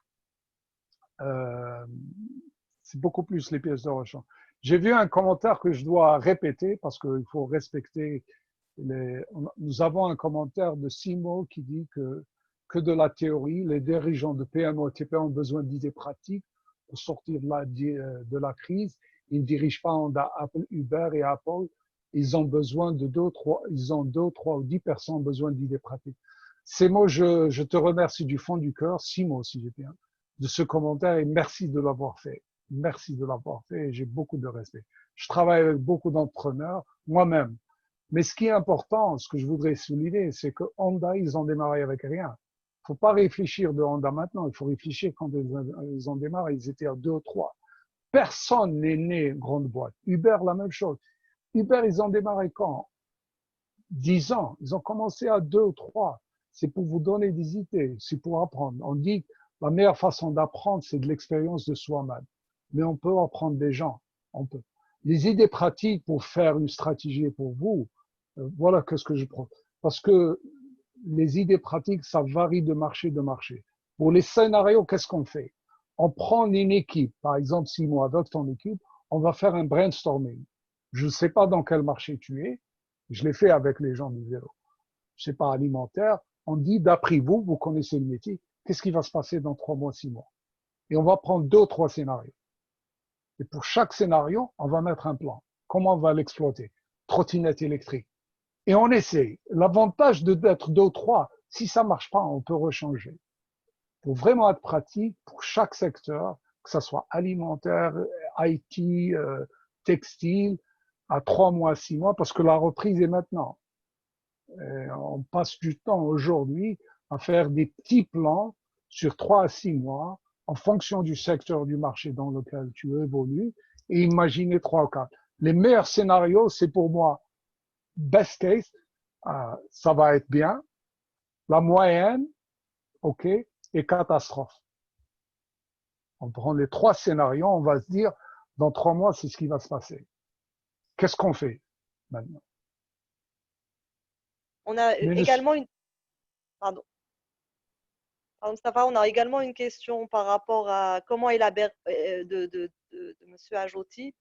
C'est beaucoup plus les pièces de rechange. J'ai vu un commentaire que je dois répéter parce qu'il faut respecter nous avons un commentaire de Simo qui dit que de la théorie, les dirigeants de PME et TPE ont besoin d'idées pratiques pour sortir de la crise. Ils ne dirigent pas Apple, Uber et Apple. Ils ont besoin de 2, 3 ou 10 personnes ont besoin d'idées pratiques. Simo, je te remercie du fond du cœur, Simo, si j'ai bien, de ce commentaire et merci de l'avoir fait. Merci de l'avoir fait et j'ai beaucoup de respect. Je travaille avec beaucoup d'entrepreneurs, moi-même. Mais ce qui est important, ce que je voudrais souligner, c'est que Honda, ils ont démarré avec rien. Il ne faut pas réfléchir de Honda maintenant, il faut réfléchir quand ils ont démarré, ils étaient à 2 ou 3. Personne n'est né grande boîte. Uber, la même chose. Uber, ils ont démarré quand 10 ans. Ils ont commencé à 2 ou 3. C'est pour vous donner des idées, c'est pour apprendre. On dit que la meilleure façon d'apprendre, c'est de l'expérience de soi-même. Mais on peut apprendre des gens. On peut. Les idées pratiques pour faire une stratégie pour vous, voilà ce que je prends. Parce que les idées pratiques, ça varie de marché de marché. Pour les scénarios, qu'est-ce qu'on fait? On prend une équipe, par exemple, 6 mois avec ton équipe, on va faire un brainstorming. Je ne sais pas dans quel marché tu es. Je l'ai fait avec les gens du vélo. Je ne sais pas, alimentaire. On dit, d'après vous, vous connaissez le métier, qu'est-ce qui va se passer dans 3 mois, 6 mois? Et on va prendre 2 ou 3 scénarios. Et pour chaque scénario, on va mettre un plan. Comment on va l'exploiter? Trottinette électrique. Et on essaye. L'avantage d'être 2 ou 3, si ça ne marche pas, on peut rechanger. Pour vraiment être pratique, pour chaque secteur, que ce soit alimentaire, IT, textile, à 3 mois, 6 mois, parce que la reprise est maintenant. Et on passe du temps aujourd'hui à faire des petits plans sur 3 à 6 mois en fonction du secteur du marché dans lequel tu évolues et imaginer 3 ou 4. Les meilleurs scénarios, c'est pour moi best case, ça va être bien. La moyenne, OK, et catastrophe. On prend les 3 scénarios, on va se dire, dans 3 mois, c'est ce qui va se passer. Qu'est-ce qu'on fait maintenant? On a également une... Pardon. Mustafa, on a également une question par rapport à comment élaborer de M. Ajoti,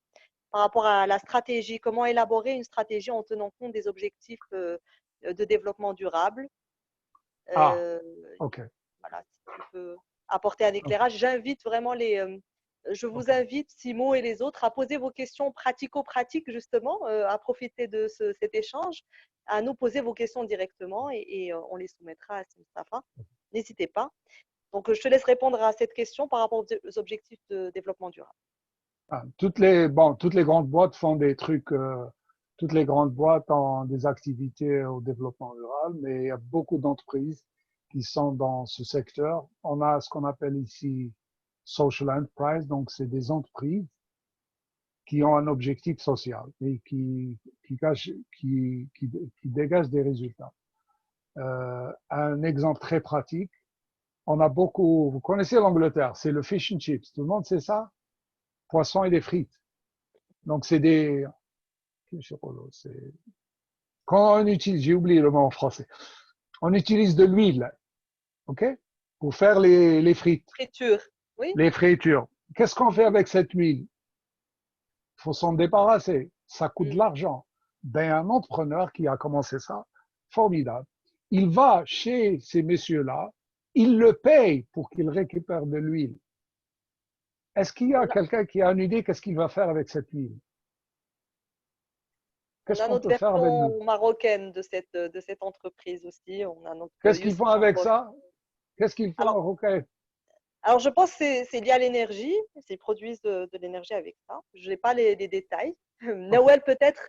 par rapport à la stratégie, comment élaborer une stratégie en tenant compte des objectifs de développement durable. OK. Voilà, si tu peux apporter un éclairage. J'invite vraiment je vous invite, Simo et les autres, à poser vos questions pratico-pratiques, justement, à profiter de cet échange, à nous poser vos questions directement et on les soumettra à Mustafa. N'hésitez pas. Donc, je te laisse répondre à cette question par rapport aux objectifs de développement durable. Toutes les grandes boîtes font des trucs, toutes les grandes boîtes ont des activités au développement rural, mais il y a beaucoup d'entreprises qui sont dans ce secteur. On a ce qu'on appelle ici social enterprise, donc c'est des entreprises qui ont un objectif social et qui dégagent des résultats. Un exemple très pratique, On a beaucoup, vous connaissez l'Angleterre, c'est le fish and chips. Tout le monde sait ça? Poisson et des frites. Donc, c'est des, quand on utilise, j'ai oublié le mot en français, on utilise de l'huile, ok, pour faire les frites, Friture. Oui. les fritures. Qu'est-ce qu'on fait avec cette huile? Il faut s'en débarrasser. Ça coûte de l'argent. Ben, un entrepreneur qui a commencé ça, formidable. Il va chez ces messieurs-là, il le paye pour qu'ils récupèrent de l'huile. Est-ce qu'il y a quelqu'un qui a une idée qu'est-ce qu'il va faire avec cette huile? On Qu'est-ce a qu'on notre peut faire avec nous? version marocaine de cette entreprise aussi. On a notre Qu'est-ce qu'ils font Youssef avec Chankor. ça? Qu'est-ce qu'ils font Alors, au Rocaille? alors, je pense que c'est lié à l'énergie. Ils produisent de l'énergie avec ça. Je n'ai pas les détails. Nawel, peut-être,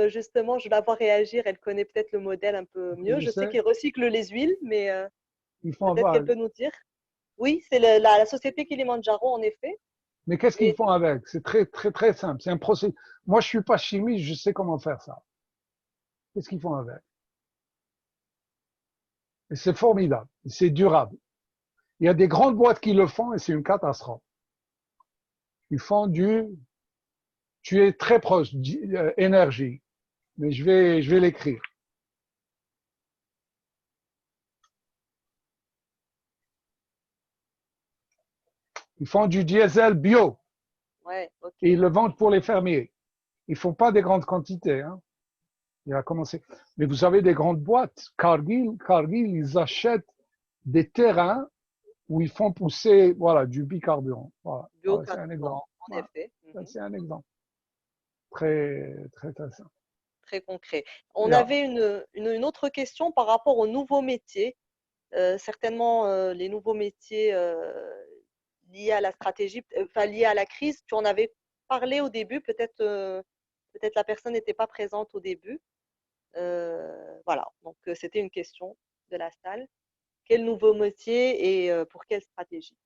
justement, je vais la voir réagir. Elle connaît peut-être le modèle un peu mieux. Je Je sais sais, qu'ils recyclent les huiles, mais ils font peut-être qu'elle avec. peut nous dire. Oui, c'est la société Kilimanjaro, en effet. Mais qu'est-ce qu'ils Et font avec? C'est très, très, très simple. C'est un procédé. Moi, je suis pas chimiste, je sais comment faire ça. Qu'est-ce qu'ils font avec? Et c'est formidable. C'est durable. Il y a des grandes boîtes qui le font et c'est une catastrophe. Ils font tu es très proche, énergie. Mais je vais l'écrire. Ils font du diesel bio ouais, ok. et ils le vendent pour les fermiers. Ils font pas des grandes quantités, hein. Il a commencé. Mais vous avez des grandes boîtes. Cargill, ils achètent des terrains où ils font pousser, voilà, du bicarburant. Voilà. Voilà, c'est un exemple. Biocarburant, en Voilà. effet. C'est un exemple. Très, très, très simple. Très concret. On Yeah. avait une autre question par rapport aux nouveaux métiers. Certainement, les nouveaux métiers liés à la stratégie, enfin liés à la crise. Tu en avais parlé au début, peut-être la personne n'était pas présente au début. Voilà, donc c'était une question de la salle. Quel nouveau métier et pour quelle stratégie?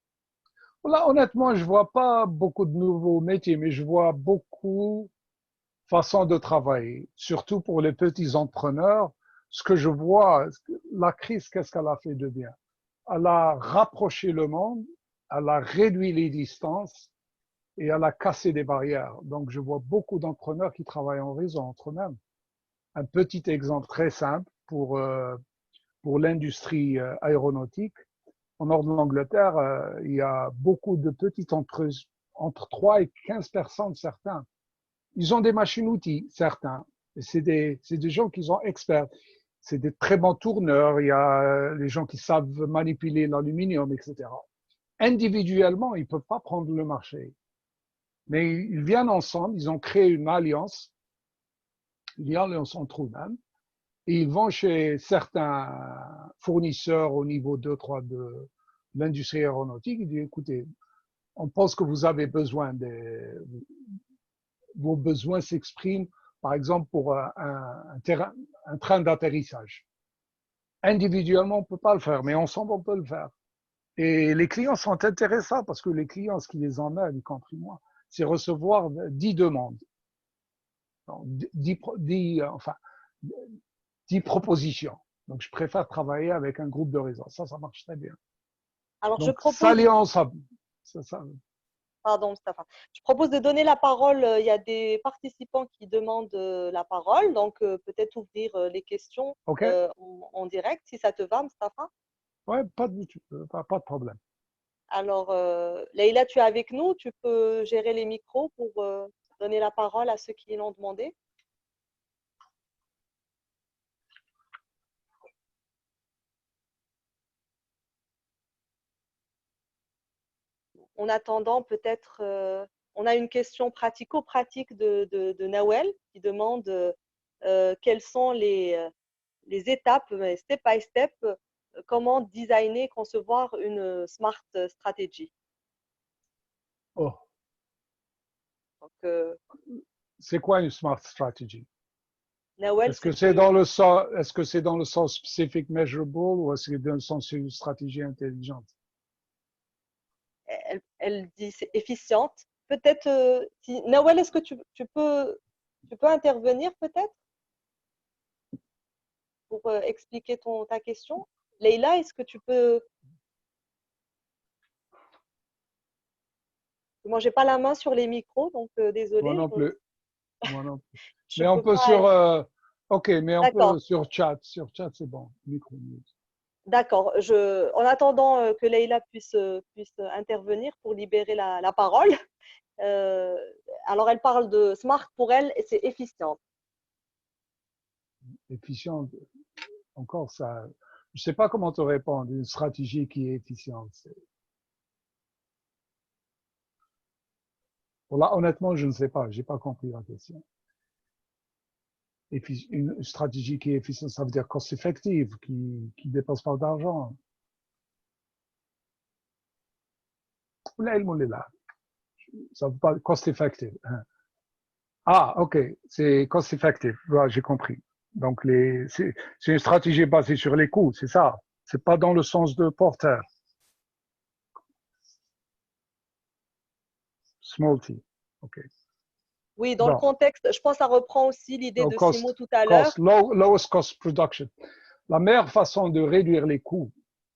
Là, honnêtement, je vois pas beaucoup de nouveaux métiers, mais je vois beaucoup de façons de travailler, surtout pour les petits entrepreneurs. Ce que je vois, la crise, qu'est-ce qu'elle a fait de bien? Elle a rapproché le monde, elle a réduit les distances et elle a cassé des barrières. Donc, je vois beaucoup d'entrepreneurs qui travaillent en réseau entre eux-mêmes. Un petit exemple très simple pour l'industrie aéronautique. Au nord de l'Angleterre, il y a beaucoup de petites entreprises, entre 3 et 15 personnes, certains. Ils ont des machines-outils, certains. Et c'est des gens qui sont experts. C'est des très bons tourneurs. Il y a les gens qui savent manipuler l'aluminium, etc. Individuellement, ils ne peuvent pas prendre le marché. Mais ils viennent ensemble, ils ont créé une alliance. Il y a l'alliance entre eux-mêmes. Et ils vont chez certains fournisseurs au niveau 2, 3 de l'industrie aéronautique. Ils disent, écoutez, on pense que vous avez besoin vos besoins s'expriment, par exemple, pour un train d'atterrissage. Individuellement, on ne peut pas le faire, mais ensemble, on peut le faire. Et les clients sont intéressants parce que les clients, ce qui les emmène, y compris moi, c'est recevoir 10 demandes. Donc, 10 propositions. Donc, je préfère travailler avec un groupe de réseau. Ça marche très bien. Alors, je Donc, propose, s'allier ensemble. Ça. pardon, Mustapha, je propose de donner la parole. Il y a des participants qui demandent la parole, donc peut-être ouvrir les questions OK? en direct, si ça te va, Mustapha. Ouais, pas de problème. Alors, Leïla, tu es avec nous, tu peux gérer les micros pour donner la parole à ceux qui l'ont demandé. En attendant, peut-être, on a une question pratico-pratique de Nawel qui demande quelles sont les étapes, step by step, comment designer, concevoir une smart strategy. Oh, Donc, c'est quoi une smart strategy? Nawel, Est-ce que c'est dans le sens specific measurable ou est-ce que c'est dans le sens d'une stratégie intelligente? elle dit c'est efficiente. Peut-être, Nawel, est-ce que tu peux intervenir peut-être pour expliquer ta question? Leïla, est-ce que tu peux moi, j'ai pas la main sur les micros, donc Moi désolée. non plus. Moi non plus. Je Mais on peux peut pas. OK, mais on peut D'accord, sur chat. Sur chat, c'est bon. Micro. d'accord. En attendant que Leïla puisse intervenir pour libérer la parole, euh, alors elle parle de smart pour elle et c'est efficient. Efficient. Encore ça. Je sais pas comment te répondre. Une stratégie qui est efficiente. Bon, là, honnêtement, je ne sais pas. J'ai pas compris la question. Une stratégie qui est efficiente, ça veut dire cost-effective, qui dépense pas d'argent. Là, ça veut pas cost-effective. Ah, OK, c'est cost-effective. Ouais, j'ai compris. Donc, c'est une stratégie basée sur les coûts, c'est ça. C'est pas dans le sens de porteur. Small T. OK. Oui, dans le Bon. contexte, je pense que ça reprend aussi l'idée No de Simo cost, tout à l'heure. lowest cost production. La meilleure façon de réduire les coûts,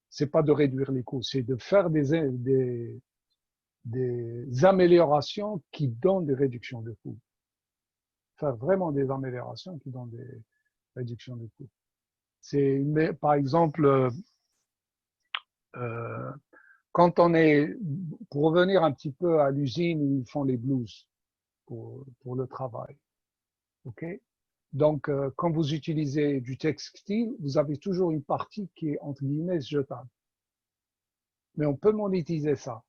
c'est pas de réduire les coûts, c'est de faire des améliorations qui donnent des réductions de coûts. Faire vraiment des améliorations qui donnent des réductions de coûts. C'est, par exemple, euh, quand on est, pour revenir un petit peu à l'usine où ils font les blouses pour le travail, ok? Donc, quand vous utilisez du textile, vous avez toujours une partie qui est entre guillemets jetable. Mais on peut monétiser ça.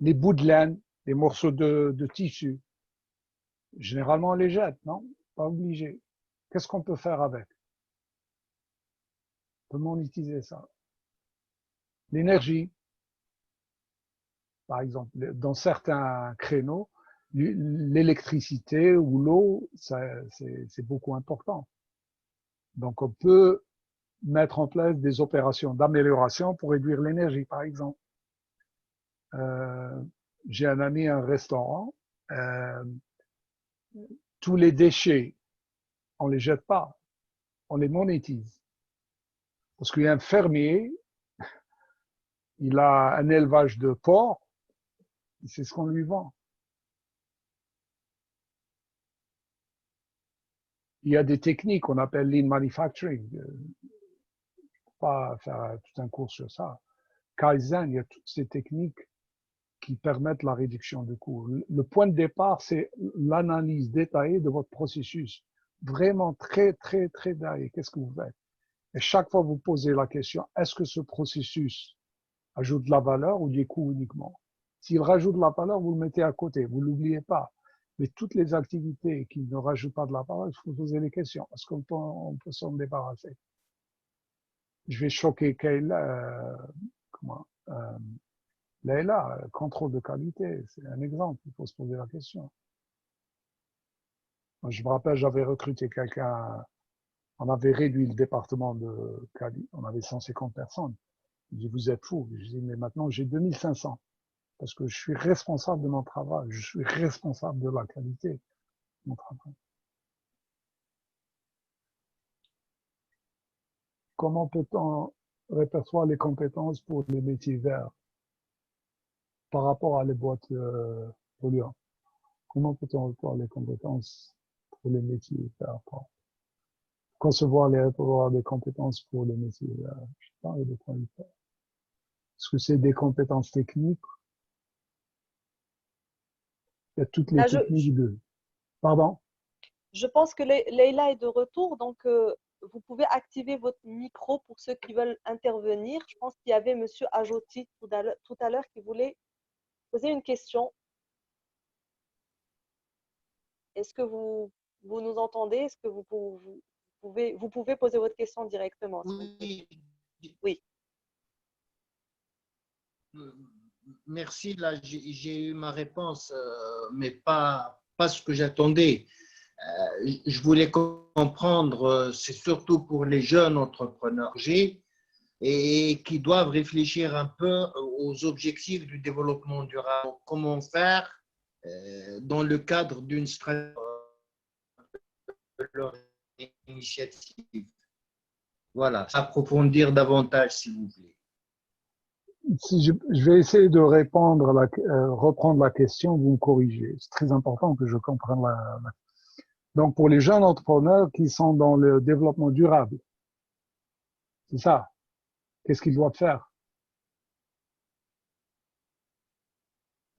Les bouts de laine, les morceaux de tissu, généralement on les jette, non? Pas obligé. Qu'est-ce qu'on peut faire avec? On peut monétiser ça. L'énergie, par exemple, dans certains créneaux, l'électricité ou l'eau, c'est beaucoup important. Donc, on peut mettre en place des opérations d'amélioration pour réduire l'énergie, par exemple. Euh, j'ai un ami, un restaurant, euh, tous les déchets, on les jette pas, on les monétise. Parce qu'il y a un fermier, il a un élevage de porcs, c'est ce qu'on lui vend. Il y a des techniques qu'on appelle lean manufacturing. Pas faire tout un cours sur ça. Kaizen, il y a toutes ces techniques qui permettent la réduction de coûts. Le point de départ, c'est l'analyse détaillée de votre processus. Vraiment très, très, très détaillé. Qu'est-ce que vous faites? Et chaque fois, vous posez la question, est-ce que ce processus ajoute de la valeur ou des coûts uniquement? S'il rajoute de la valeur, vous le mettez à côté, vous ne l'oubliez pas. Mais toutes les activités qui ne rajoutent pas de la valeur, il faut poser les questions. Est-ce qu'on peut s'en débarrasser? Je vais choquer Kayla, Leïla, contrôle de qualité, c'est un exemple, il faut se poser la question. Moi, je me rappelle, j'avais recruté quelqu'un, on avait réduit le département de Cali, on avait 150 personnes. Il dit, vous êtes fous. Je dis, mais maintenant j'ai 2500 parce que je suis responsable de mon travail, je suis responsable de la qualité de mon travail. Comment peut-on répertorier les compétences pour les métiers verts par rapport à les boîtes polluantes? Comment peut-on répertorier les compétences pour les métiers verts? Concevoir les répertoires des compétences pour les métiers verts. Je sais pas de quoi il parle. Est-ce que c'est des compétences techniques? Il y a toutes les Là, techniques de. Pardon? je pense que Leïla est de retour, donc vous pouvez activer votre micro pour ceux qui veulent intervenir. Je pense qu'il y avait Monsieur Ajoti tout à l'heure qui voulait poser une question. Est-ce que vous nous entendez? Est-ce que vous pouvez poser votre question directement, s'il vous plaît? Oui, Oui. merci. Là, j'ai eu ma réponse, mais pas ce que j'attendais. Je voulais comprendre, c'est surtout pour les jeunes entrepreneurs et qui doivent réfléchir un peu aux objectifs du développement durable. Comment faire dans le cadre d'une stratégie de leur initiative. Voilà, approfondir davantage, s'il vous plaît. Si je vais essayer de reprendre la question, vous me corrigez. C'est très important que je comprenne Donc, pour les jeunes entrepreneurs qui sont dans le développement durable, c'est ça. Qu'est-ce qu'ils doivent faire?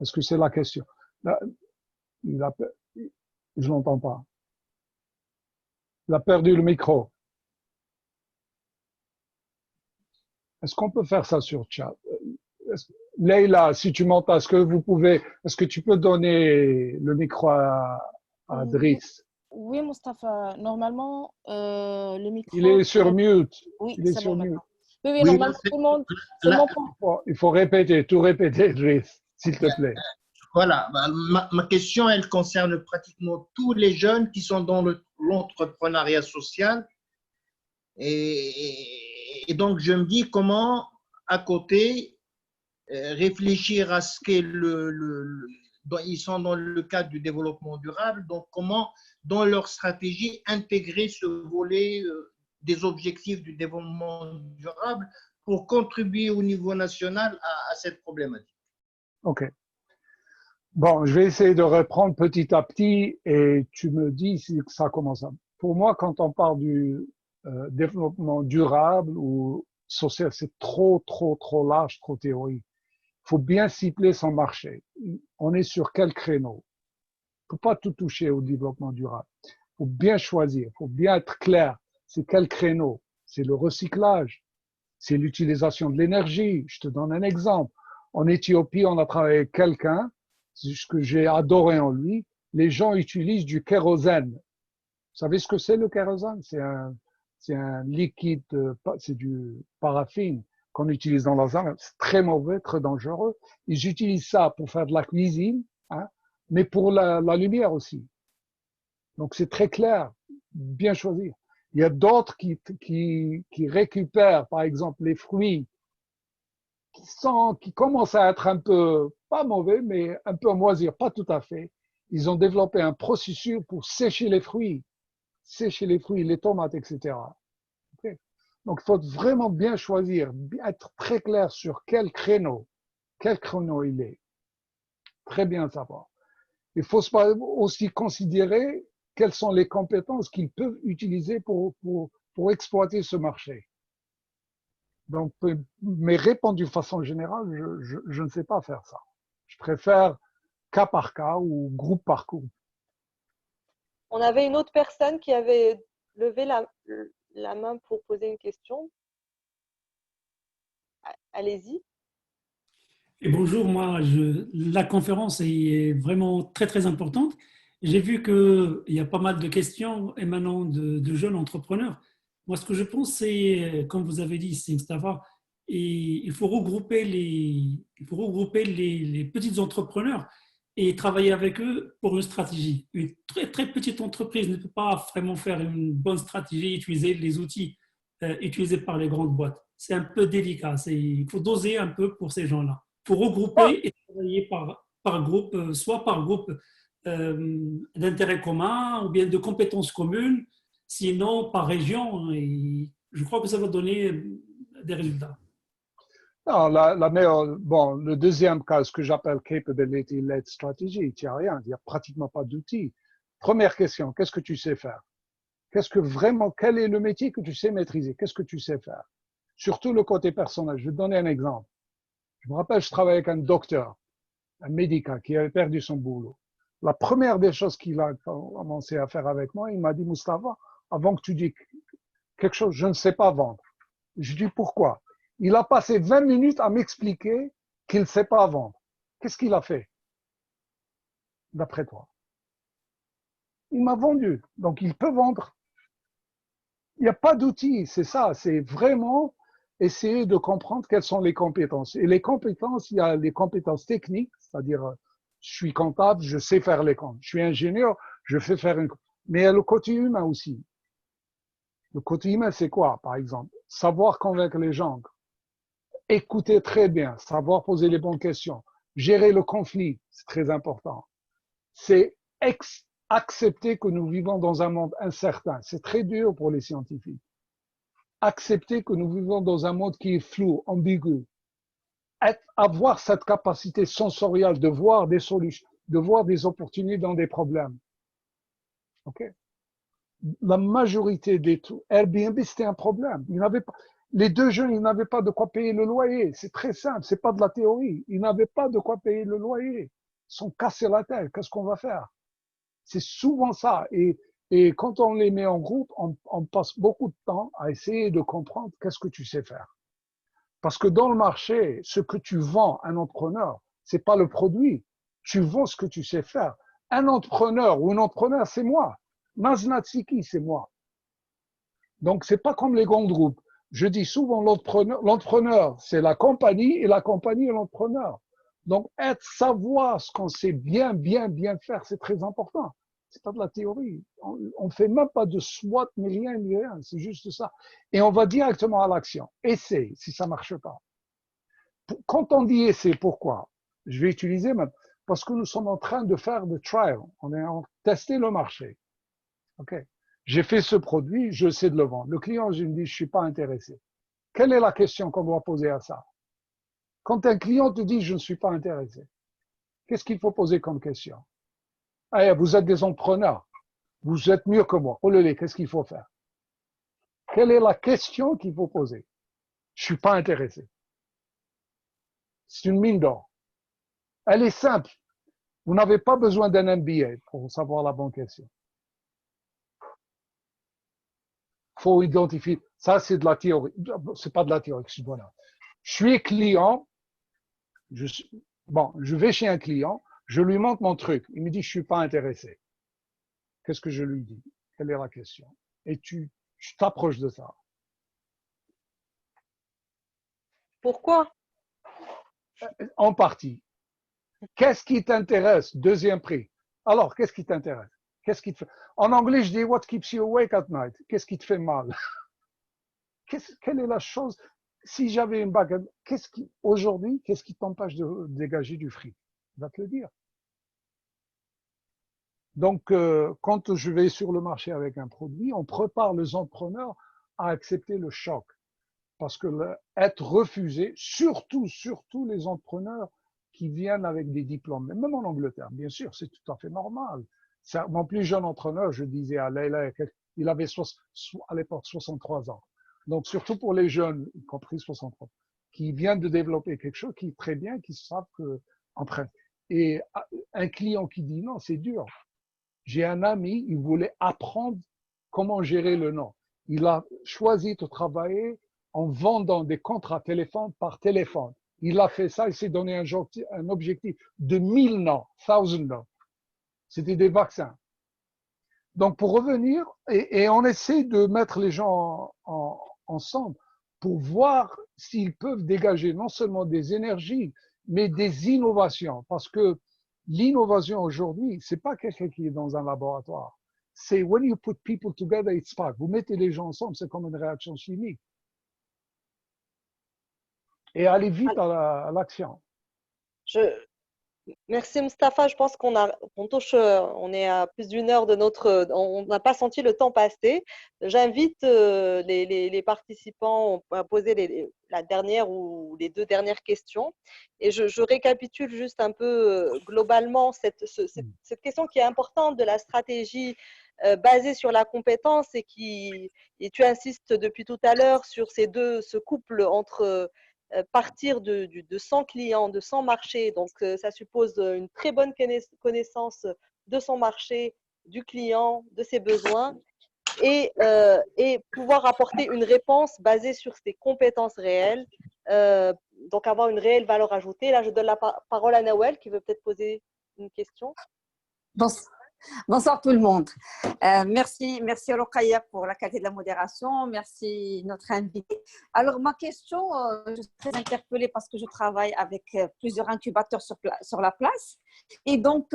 Est-ce que c'est la question? Là, je l'entends pas. Il a perdu le micro. Est-ce qu'on peut faire ça sur chat? Leïla, si tu m'entends, est-ce que tu peux donner le micro à Driss? Oui, Mustapha, normalement, le micro. Il est sur mute. Oui, Il est c'est sur bon mute. maintenant. Oui, Oui, normalement, tout le monde. Il faut répéter, tout répéter, Driss, s'il te plaît. Voilà, ma question, elle concerne pratiquement tous les jeunes qui sont dans l'entrepreneuriat social. Et donc, je me dis comment, à côté, réfléchir à ce qu'est ils sont dans le cadre du développement durable, donc comment, dans leur stratégie, intégrer ce volet des objectifs du développement durable pour contribuer au niveau national à cette problématique. OK. Bon, je vais essayer de reprendre petit à petit et tu me dis si ça commence à... Pour moi, quand on parle du développement durable ou social, c'est trop large, trop théorique. Il faut bien cibler son marché. On est sur quel créneau? Il ne faut pas tout toucher au développement durable. Il faut bien choisir, il faut bien être clair. C'est quel créneau? C'est le recyclage, c'est l'utilisation de l'énergie. Je te donne un exemple. En Éthiopie, on a travaillé avec quelqu'un, ce que j'ai adoré en lui, les gens utilisent du kérosène. Vous savez ce que c'est le kérosène? C'est un liquide, c'est du paraffine qu'on utilise dans les armes. C'est très mauvais, très dangereux. Ils utilisent ça pour faire de la cuisine, hein, mais pour la lumière aussi. Donc c'est très clair, bien choisir. Il y a d'autres qui récupèrent, par exemple, les fruits qui commencent à être un peu, pas mauvais, mais un peu à moisir, pas tout à fait. Ils ont développé un processus pour sécher les fruits, les tomates, etc. Okay. Donc, il faut vraiment bien choisir, être très clair sur quel créneau il est. Très bien savoir. Il faut aussi considérer quelles sont les compétences qu'ils peuvent utiliser pour exploiter ce marché. Donc, mais répondre d'une façon générale, je ne sais pas faire ça. Je préfère cas par cas ou groupe par groupe. On avait une autre personne qui avait levé la main pour poser une question. Allez-y. Et bonjour, la conférence est vraiment très importante. J'ai vu qu'il y a pas mal de questions émanant de jeunes entrepreneurs. Moi, ce que je pense, c'est, comme vous avez dit, c'est Mustafa, et il faut regrouper les petits entrepreneurs et travailler avec eux pour une stratégie. Une très petite entreprise ne peut pas vraiment faire une bonne stratégie, utiliser les outils utilisés par les grandes boîtes. C'est un peu délicat. Il faut doser un peu pour ces gens-là. Pour regrouper et travailler par groupe, soit par groupe d'intérêt commun ou bien de compétences communes, sinon par région. Et je crois que ça va donner des résultats. Non, le deuxième cas, ce que j'appelle capability-led strategy, il n'y a rien, il n'y a pratiquement pas d'outils. Première question, qu'est-ce que tu sais faire? Quel est le métier que tu sais maîtriser? Qu'est-ce que tu sais faire? Surtout le côté personnel. Je vais te donner un exemple. Je me rappelle, je travaillais avec un docteur, un médical qui avait perdu son boulot. La première des choses qu'il a commencé à faire avec moi, il m'a dit, Mustafa, avant que tu dises quelque chose, je ne sais pas vendre. Je dis pourquoi? Il a passé 20 minutes à m'expliquer qu'il ne sait pas vendre. Qu'est-ce qu'il a fait, d'après toi? Il m'a vendu. Donc, il peut vendre. Il n'y a pas d'outils, c'est ça. C'est vraiment essayer de comprendre quelles sont les compétences. Et les compétences, il y a les compétences techniques, c'est-à-dire, je suis comptable, je sais faire les comptes. Je suis ingénieur, je fais faire une... Mais il y a le côté humain aussi. Le côté humain, c'est quoi, par exemple? Savoir convaincre les gens, écouter très bien, savoir poser les bonnes questions, gérer le conflit, c'est très important. C'est accepter que nous vivons dans un monde incertain. C'est très dur pour les scientifiques. Accepter que nous vivons dans un monde qui est flou, ambigu. avoir cette capacité sensorielle de voir des solutions, de voir des opportunités dans des problèmes. Ok? La majorité des tout, Airbnb, c'était un problème. Les deux jeunes, ils n'avaient pas de quoi payer le loyer. C'est très simple, c'est pas de la théorie. Ils n'avaient pas de quoi payer le loyer. Ils sont cassés la tête. Qu'est-ce qu'on va faire? C'est souvent ça. Et quand on les met en groupe, on passe beaucoup de temps à essayer de comprendre qu'est-ce que tu sais faire. Parce que dans le marché, ce que tu vends à un entrepreneur, c'est pas le produit. Tu vends ce que tu sais faire. Un entrepreneur ou une entrepreneur, c'est moi. Maznatsiki, c'est moi. Donc, c'est pas comme les grands groupes. Je dis souvent l'entrepreneur, c'est la compagnie et la compagnie est l'entrepreneur. Donc, savoir ce qu'on sait bien faire, c'est très important. C'est pas de la théorie. On fait même pas de SWOT, ni rien. C'est juste ça. Et on va directement à l'action. Essaye, si ça marche pas. Quand on dit essayer, pourquoi? Je vais utiliser même, parce que nous sommes en train de faire de trial. On est en tester le marché. OK. J'ai fait ce produit, je sais de le vendre. Le client, je me dis, je suis pas intéressé. Quelle est la question qu'on doit poser à ça? Quand un client te dit, je ne suis pas intéressé, qu'est-ce qu'il faut poser comme question? Ah, vous êtes des entrepreneurs. Vous êtes mieux que moi. Oh là, qu'est-ce qu'il faut faire? Quelle est la question qu'il faut poser? Je suis pas intéressé. C'est une mine d'or. Elle est simple. Vous n'avez pas besoin d'un MBA pour savoir la bonne question. Faut identifier. Ça, c'est de la théorie. C'est pas de la théorie, excuse-moi. Je suis client. Je vais chez un client. Je lui montre mon truc. Il me dit, je suis pas intéressé. Qu'est-ce que je lui dis? Quelle est la question? Et tu t'approches de ça. Pourquoi? En partie. Qu'est-ce qui t'intéresse? Deuxième prix. Alors, qu'est-ce qui t'intéresse? Qu'est-ce qui te fait? En anglais, je dis what keeps you awake at night? Qu'est-ce qui te fait mal? Quelle est la chose? Si j'avais une bague, aujourd'hui, qu'est-ce qui t'empêche de dégager du fric? Il va te le dire. Donc, quand je vais sur le marché avec un produit, on prépare les entrepreneurs à accepter le choc. Parce que être refusé, surtout les entrepreneurs qui viennent avec des diplômes, même en Angleterre, bien sûr, c'est tout à fait normal. Mon plus jeune entraîneur, je disais à Leila, il avait à l'époque 63 ans. Donc, surtout pour les jeunes, y compris 63, qui viennent de développer quelque chose qui est très bien, qui savent que, après. Et un client qui dit non, c'est dur. J'ai un ami, il voulait apprendre comment gérer le non. Il a choisi de travailler en vendant des contrats téléphone par téléphone. Il a fait ça, il s'est donné un objectif de 1000 noms, 1000 noms. C'était des vaccins. Donc, pour revenir, et on essaie de mettre les gens ensemble pour voir s'ils peuvent dégager non seulement des énergies, mais des innovations. Parce que l'innovation aujourd'hui, c'est pas quelqu'un qui est dans un laboratoire. C'est when you put people together, it's spark. Vous mettez les gens ensemble, c'est comme une réaction chimique. Et aller vite à l'action. Merci Mustapha, je pense on est à plus d'une heure de on n'a pas senti le temps passer. J'invite les participants à poser la dernière ou les deux dernières questions. Et je récapitule juste un peu globalement cette question qui est importante de la stratégie basée sur la compétence et tu insistes depuis tout à l'heure sur ce couple entre partir de 100 clients, de 100 marchés. Donc, ça suppose une très bonne connaissance de son marché, du client, de ses besoins et pouvoir apporter une réponse basée sur ses compétences réelles. Donc, avoir une réelle valeur ajoutée. Là, je donne la parole à Nawel qui veut peut-être poser une question. Bonsoir tout le monde. Merci Rokhaya pour la qualité de la modération. Merci notre invité. Alors ma question, je suis très interpellée parce que je travaille avec plusieurs incubateurs sur la place et donc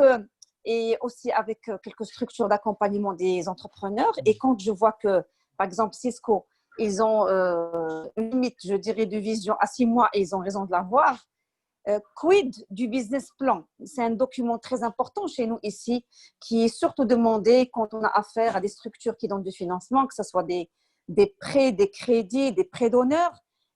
et aussi avec quelques structures d'accompagnement des entrepreneurs. Et quand je vois que par exemple Cisco, ils ont une limite, je dirais, de vision à 6 mois et ils ont raison de l'avoir. Quid du business plan? C'est un document très important chez nous ici qui est surtout demandé quand on a affaire à des structures qui donnent du financement, que ce soit des prêts, des crédits, des prêts d'honneur.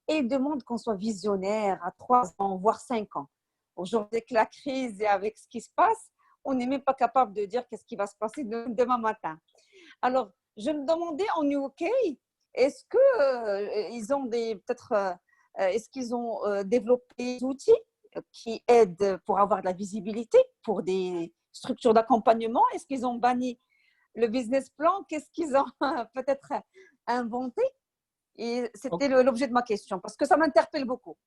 et ils demandent qu'on soit visionnaire à 3 ans, voire 5 ans. Aujourd'hui, avec la crise et avec ce qui se passe, on n'est même pas capable de dire qu'est-ce qui va se passer demain matin. Alors, je me demandais en UK, est-ce que ils ont est-ce qu'ils ont développé des outils qui aident pour avoir de la visibilité pour des structures d'accompagnement? Est-ce qu'ils ont banni le business plan? Qu'est-ce qu'ils ont peut-être inventé? Et c'était l'objet de ma question parce que ça m'interpelle beaucoup.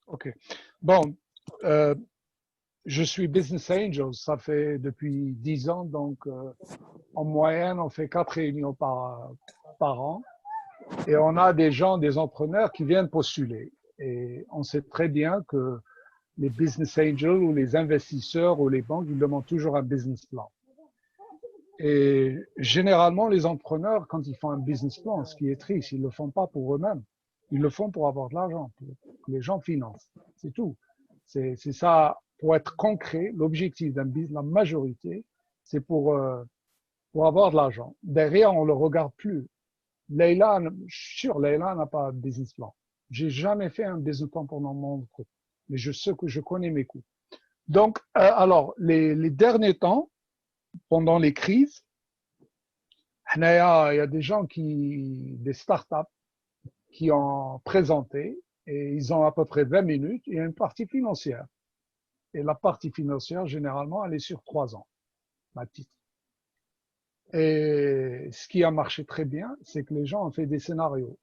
OK. Bon, je suis business angel, ça fait depuis 10 ans, donc en moyenne, on fait 4 réunions par an et on a des gens, des entrepreneurs qui viennent postuler. Et on sait très bien que les business angels ou les investisseurs ou les banques, ils demandent toujours un business plan. Et généralement, les entrepreneurs, quand ils font un business plan, ce qui est triste, ils ne le font pas pour eux-mêmes. Ils le font pour avoir de l'argent, pour que les gens financent. C'est tout. C'est ça, pour être concret, l'objectif d'un business, la majorité, c'est pour avoir de l'argent. Derrière, on ne le regarde plus. Leïla, je suis sûr, Leïla n'a pas de business plan. J'ai jamais fait un business plan pendant mon groupe, mais je sais que je connais mes coûts. Donc, alors, les derniers temps, pendant les crises, il y a des gens des startups qui ont présenté et ils ont à peu près 20 minutes. Il y a une partie financière. Et la partie financière, généralement, elle est sur 3 ans, à titre. Et ce qui a marché très bien, c'est que les gens ont fait des scénarios.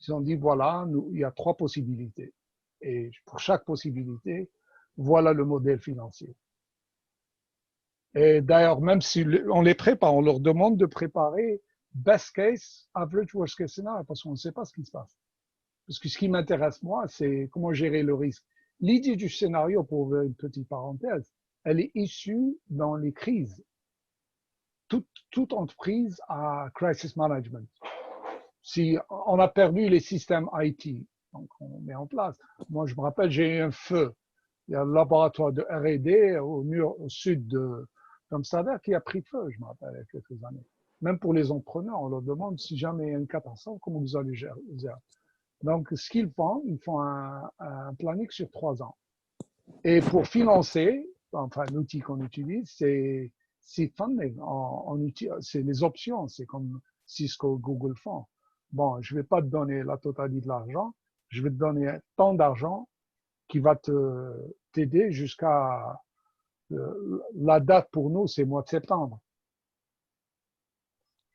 Ils ont dit, voilà, il y a 3 possibilités. Et pour chaque possibilité, voilà le modèle financier. Et d'ailleurs, même si on les prépare, on leur demande de préparer best case, average, worst case scenario, parce qu'on ne sait pas ce qui se passe. Parce que ce qui m'intéresse, moi, c'est comment gérer le risque. L'idée du scénario, pour ouvrir une petite parenthèse, elle est issue dans les crises. Toute entreprise a crisis management. Si on a perdu les systèmes IT, donc on met en place. Moi, je me rappelle, j'ai eu un feu. Il y a le laboratoire de R&D au sud d'Amsterdam qui a pris feu, je me rappelle, il y a quelques années. Même pour les entrepreneurs, on leur demande si jamais il y a une catastrophe, comment vous allez gérer. Donc, ce qu'ils font, ils font un planning sur 3 ans. Et pour financer, enfin, l'outil qu'on utilise, c'est funding. C'est les options, c'est comme Cisco, Google font. Bon, je ne vais pas te donner la totalité de l'argent, je vais te donner tant d'argent qui va t'aider jusqu'à la date pour nous, c'est mois de septembre.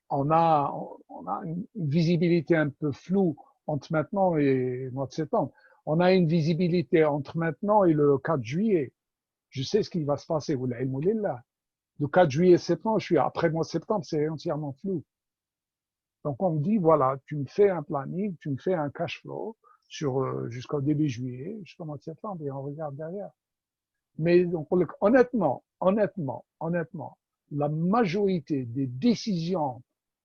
On a une visibilité un peu floue entre maintenant et le mois de septembre. On a une visibilité entre maintenant et le 4 juillet. Je sais ce qui va se passer. Le 4 juillet, septembre, après le mois de septembre, c'est entièrement flou. Donc, on me dit, voilà, tu me fais un planning, tu me fais un cash flow jusqu'au début juillet, jusqu'au mois de septembre, et on regarde derrière. Mais donc, honnêtement, la majorité des décisions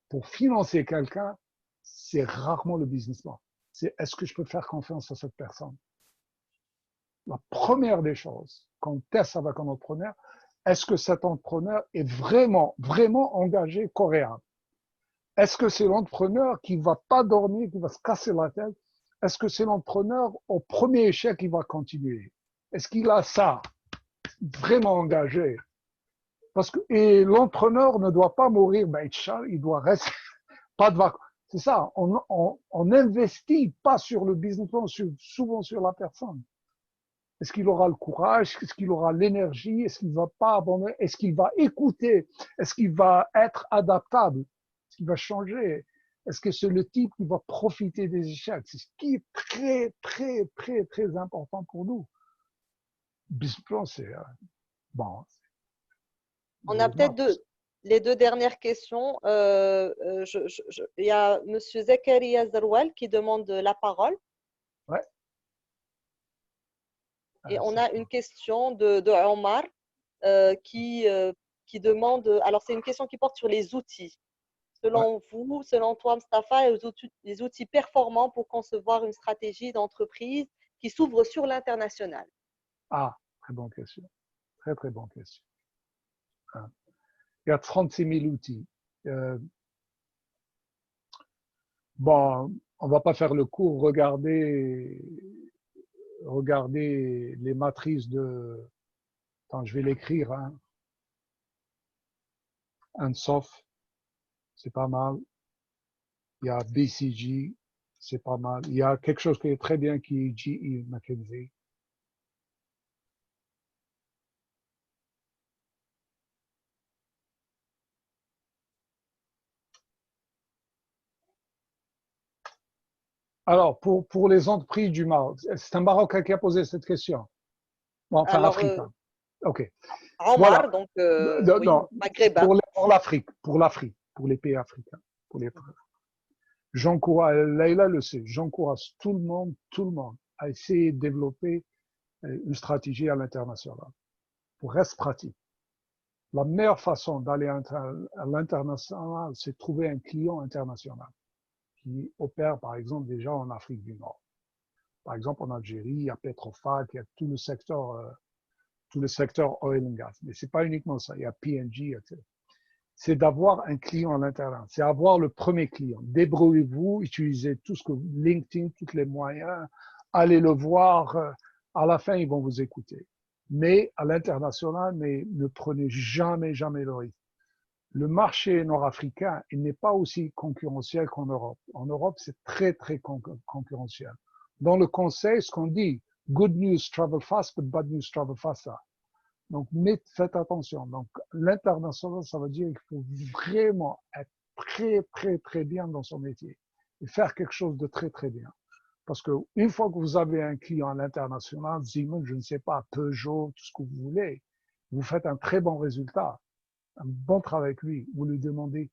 pour financer quelqu'un, c'est rarement le business plan. C'est est-ce que je peux faire confiance à cette personne? La première des choses, quand on teste avec un entrepreneur, est-ce que cet entrepreneur est vraiment, vraiment engagé, coréen? Est-ce que c'est l'entrepreneur qui ne va pas dormir, qui va se casser la tête? Est-ce que c'est l'entrepreneur au premier échec qui va continuer? Est-ce qu'il a ça? Vraiment engagé? Parce que et l'entrepreneur ne doit pas mourir, il doit rester, pas de vacances. C'est ça, on n'investit pas sur le business plan, souvent sur la personne. Est-ce qu'il aura le courage? Est-ce qu'il aura l'énergie? Est-ce qu'il ne va pas abandonner? Est-ce qu'il va écouter? Est-ce qu'il va être adaptable? Est-ce qu'il va changer? Est-ce que c'est le type qui va profiter des échecs? C'est ce qui est très, très, très, très important pour nous. Business plan, c'est bon. On a peut-être les 2 dernières questions. Il y a M. Zakaria Zarwal qui demande la parole. Ouais. Et on a une question de Omar qui demande, alors c'est une question qui porte sur les outils. Selon vous, selon toi, Mustapha, les outils performants pour concevoir une stratégie d'entreprise qui s'ouvre sur l'international. Ah, très bonne question. Très, très bonne question. Il y a 36 000 outils. Bon, on va pas faire le cours, regardez les matrices de, attends, je vais l'écrire, hein. Ansoff, c'est pas mal. Il y a BCG, c'est pas mal. Il y a quelque chose qui est très bien qui est GE McKinsey. Alors, pour les entreprises du Maroc, c'est un Marocain qui a posé cette question. Enfin, Alors, africain. OK. Omar, Voilà. donc oui, Non, maghrébin. pour l'Afrique, pour les pays africains. J'encourage, Leïla le sait, j'encourage tout le monde à essayer de développer une stratégie à l'international. Pour rester pratique. La meilleure façon d'aller à l'international, c'est de trouver un client international qui opère, par exemple, déjà en Afrique du Nord. Par exemple, en Algérie, il y a Petrofac, il y a tout le secteur oil and gas. Mais c'est pas uniquement ça. Il y a PNG, etc. C'est d'avoir un client à l'intérieur. C'est avoir le premier client. Débrouillez-vous, utilisez tout ce que LinkedIn, tous les moyens, allez le voir. À la fin, ils vont vous écouter. Mais à l'international, mais ne prenez jamais le risque. Le marché nord-africain, il n'est pas aussi concurrentiel qu'en Europe. En Europe, c'est très concurrentiel. Dans le conseil, ce qu'on dit, good news travel fast, but bad news travel faster. Donc, faites attention. Donc, l'international, ça veut dire qu'il faut vraiment être très bien dans son métier et faire quelque chose de très bien. Parce que une fois que vous avez un client à l'international, Siemens, je ne sais pas, Peugeot, tout ce que vous voulez, vous faites un très bon résultat, un bon travail avec lui. Vous lui demandez,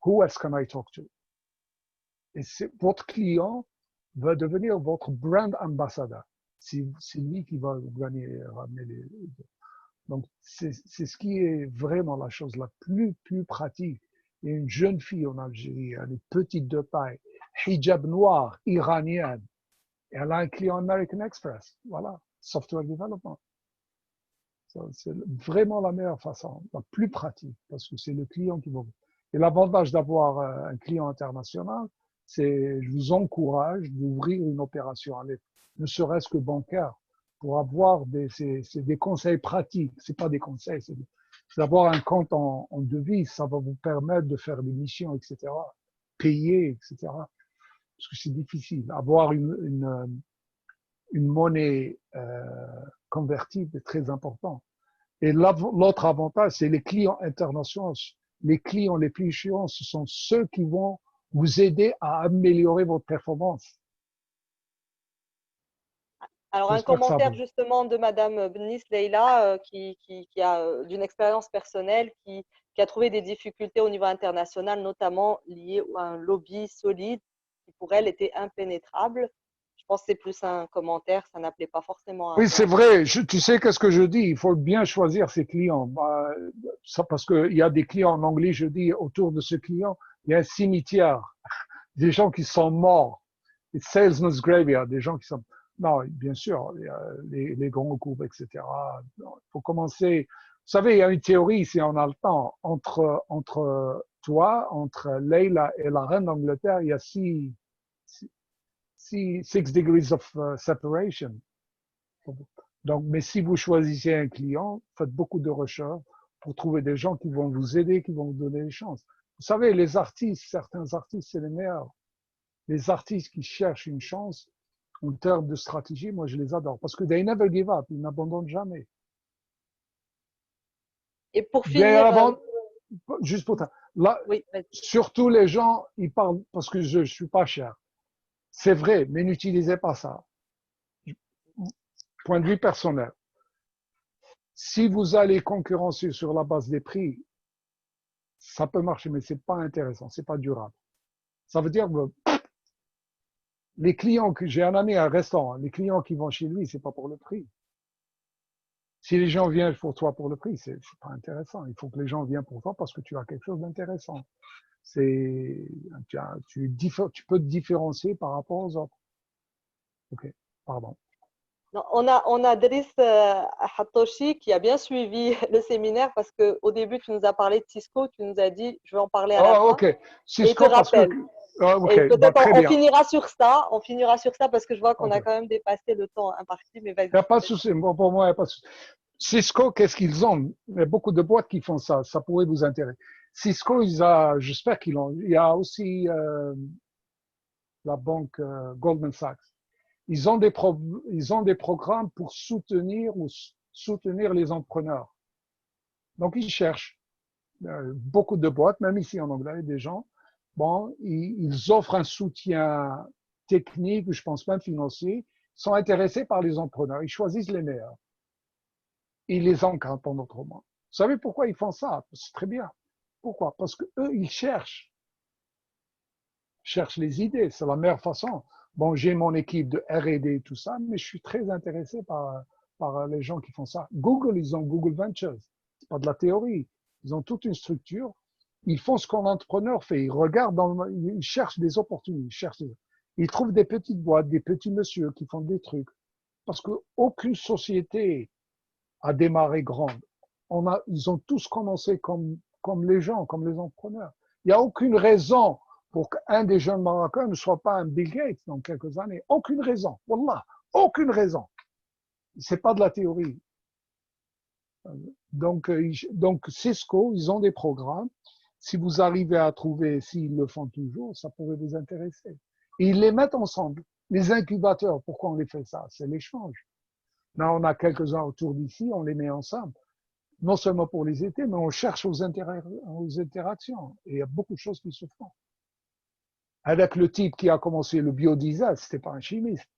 who else can I talk to? Et votre client va devenir votre brand ambassador. C'est lui qui va ramener les. Donc, c'est ce qui est vraiment la chose la plus pratique. Il y a une jeune fille en Algérie, elle est petite de taille, hijab noir, iranienne. Et elle a un client American Express. Voilà, software development. C'est vraiment la meilleure façon, la plus pratique, parce que c'est le client qui va. Et l'avantage d'avoir un client international, c'est, je vous encourage d'ouvrir une opération à l'époque, ne serait-ce que bancaire, pour avoir des conseils pratiques. C'est pas des conseils, c'est d'avoir un compte en devise, ça va vous permettre de faire des missions, etc., payer, etc. Parce que c'est difficile. Avoir une monnaie convertible est très important. Et l'autre avantage, c'est les clients internationaux. Les clients les plus chiants, ce sont ceux qui vont vous aider à améliorer votre performance. Alors, un commentaire justement de Madame Benis Leila, qui a d'une expérience personnelle, qui a trouvé des difficultés au niveau international, notamment liées à un lobby solide qui pour elle était impénétrable. Je pense que c'est plus un commentaire, ça n'appelait pas forcément à… Oui, c'est vrai. Tu sais qu'est-ce que je dis? Il faut bien choisir ses clients. Parce qu'il y a des clients en anglais, je dis, autour de ce client, il y a un cimetière. Des gens qui sont morts. It's salesman's graveyard, des gens qui sont… Non, bien sûr, les grands groupes, etc. Il faut commencer… Vous savez, il y a une théorie, si on a le temps, entre Leila et la reine d'Angleterre, il y a six degrees of separation. Donc, mais si vous choisissez un client, faites beaucoup de recherches pour trouver des gens qui vont vous aider, qui vont vous donner des chances. Vous savez, les artistes, certains artistes, c'est les meilleurs. Les artistes qui cherchent une chance, en termes de stratégie, moi, je les adore. Parce que they never give up, ils n'abandonnent jamais. Et pour finir… Juste pour ça. Là, oui, surtout les gens, ils parlent parce que je suis pas cher. C'est vrai, mais n'utilisez pas ça. Point de vue personnel. Si vous allez concurrencer sur la base des prix, ça peut marcher, mais c'est pas intéressant, c'est pas durable. Ça veut dire que les clients que j'ai un ami à un restaurant, les clients qui vont chez lui, c'est pas pour le prix. Si les gens viennent pour toi pour le prix, c'est pas intéressant. Il faut que les gens viennent pour toi parce que tu as quelque chose d'intéressant. Tu peux te différencier par rapport aux autres. Ok, pardon. On a Driss Hatoshi qui a bien suivi le séminaire parce qu'au début, tu nous as parlé de Cisco, tu nous as dit, je vais en parler à la fin. Ok. Cisco, et te rappelle. Ah, ok, Et bah, peut-être très on bien. finira sur ça parce que je vois qu'on Ok. a quand même dépassé le temps imparti, mais Il n'y a vas-y. pas de souci. Bon, pour moi, il n'y a pas de souci. Cisco, qu'est-ce qu'ils ont? Il y a beaucoup de boîtes qui font ça. Ça pourrait vous intéresser. Cisco, j'espère qu'ils ont. Il y a aussi la banque Goldman Sachs. Ils ont des programmes pour soutenir les entrepreneurs. Donc, ils cherchent beaucoup de boîtes, même ici en anglais, des gens. Bon, ils offrent un soutien technique, je pense même financier, sont intéressés par les entrepreneurs. Ils choisissent les meilleurs. Ils les encadrent en autrement. Vous savez pourquoi ils font ça? C'est très bien. Pourquoi? Parce que eux, ils cherchent les idées. C'est la meilleure façon. Bon, j'ai mon équipe de R&D et tout ça, mais je suis très intéressé par les gens qui font ça. Google, ils ont Google Ventures. C'est pas de la théorie. Ils ont toute une structure. Ils font ce qu'un entrepreneur fait. Ils regardent, ils cherchent des opportunités. Ils trouvent des petites boîtes, des petits messieurs qui font des trucs. Parce qu'aucune société a démarré grande. Ils ont tous commencé comme les gens, comme les entrepreneurs. Il n'y a aucune raison pour qu'un des jeunes Marocains ne soit pas un Bill Gates dans quelques années. Aucune raison. Wallah, aucune raison. C'est pas de la théorie. Donc, Cisco, ils ont des programmes. Si vous arrivez à trouver, s'ils le font toujours, ça pourrait vous intéresser. Et ils les mettent ensemble. Les incubateurs, pourquoi on les fait ça? C'est l'échange. Là, on a quelques-uns autour d'ici, on les met ensemble. Non seulement pour les aider, mais on cherche aux interactions. Et il y a beaucoup de choses qui se font. Avec le type qui a commencé le biodiesel, c'était pas un chimiste.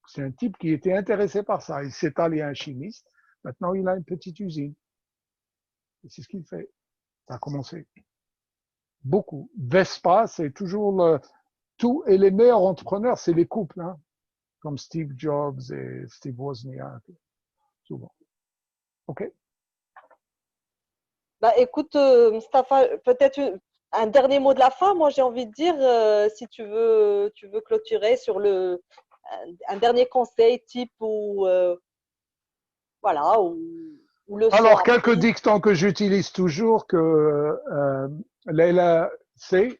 C'est un type qui était intéressé par ça. Il s'est allé à un chimiste. Maintenant, il a une petite usine. Et c'est ce qu'il fait. Ça a commencé. Beaucoup. Vespa, c'est toujours tout. Et les meilleurs entrepreneurs, c'est les couples, hein, comme Steve Jobs et Steve Wozniak. Souvent. OK? Bah, écoute, Mustapha, peut-être un dernier mot de la fin. Moi, j'ai envie de dire, si tu veux clôturer sur un dernier conseil type ou voilà ou leçon Alors, quelques apprise. dictons que j'utilise toujours, Leila, c'est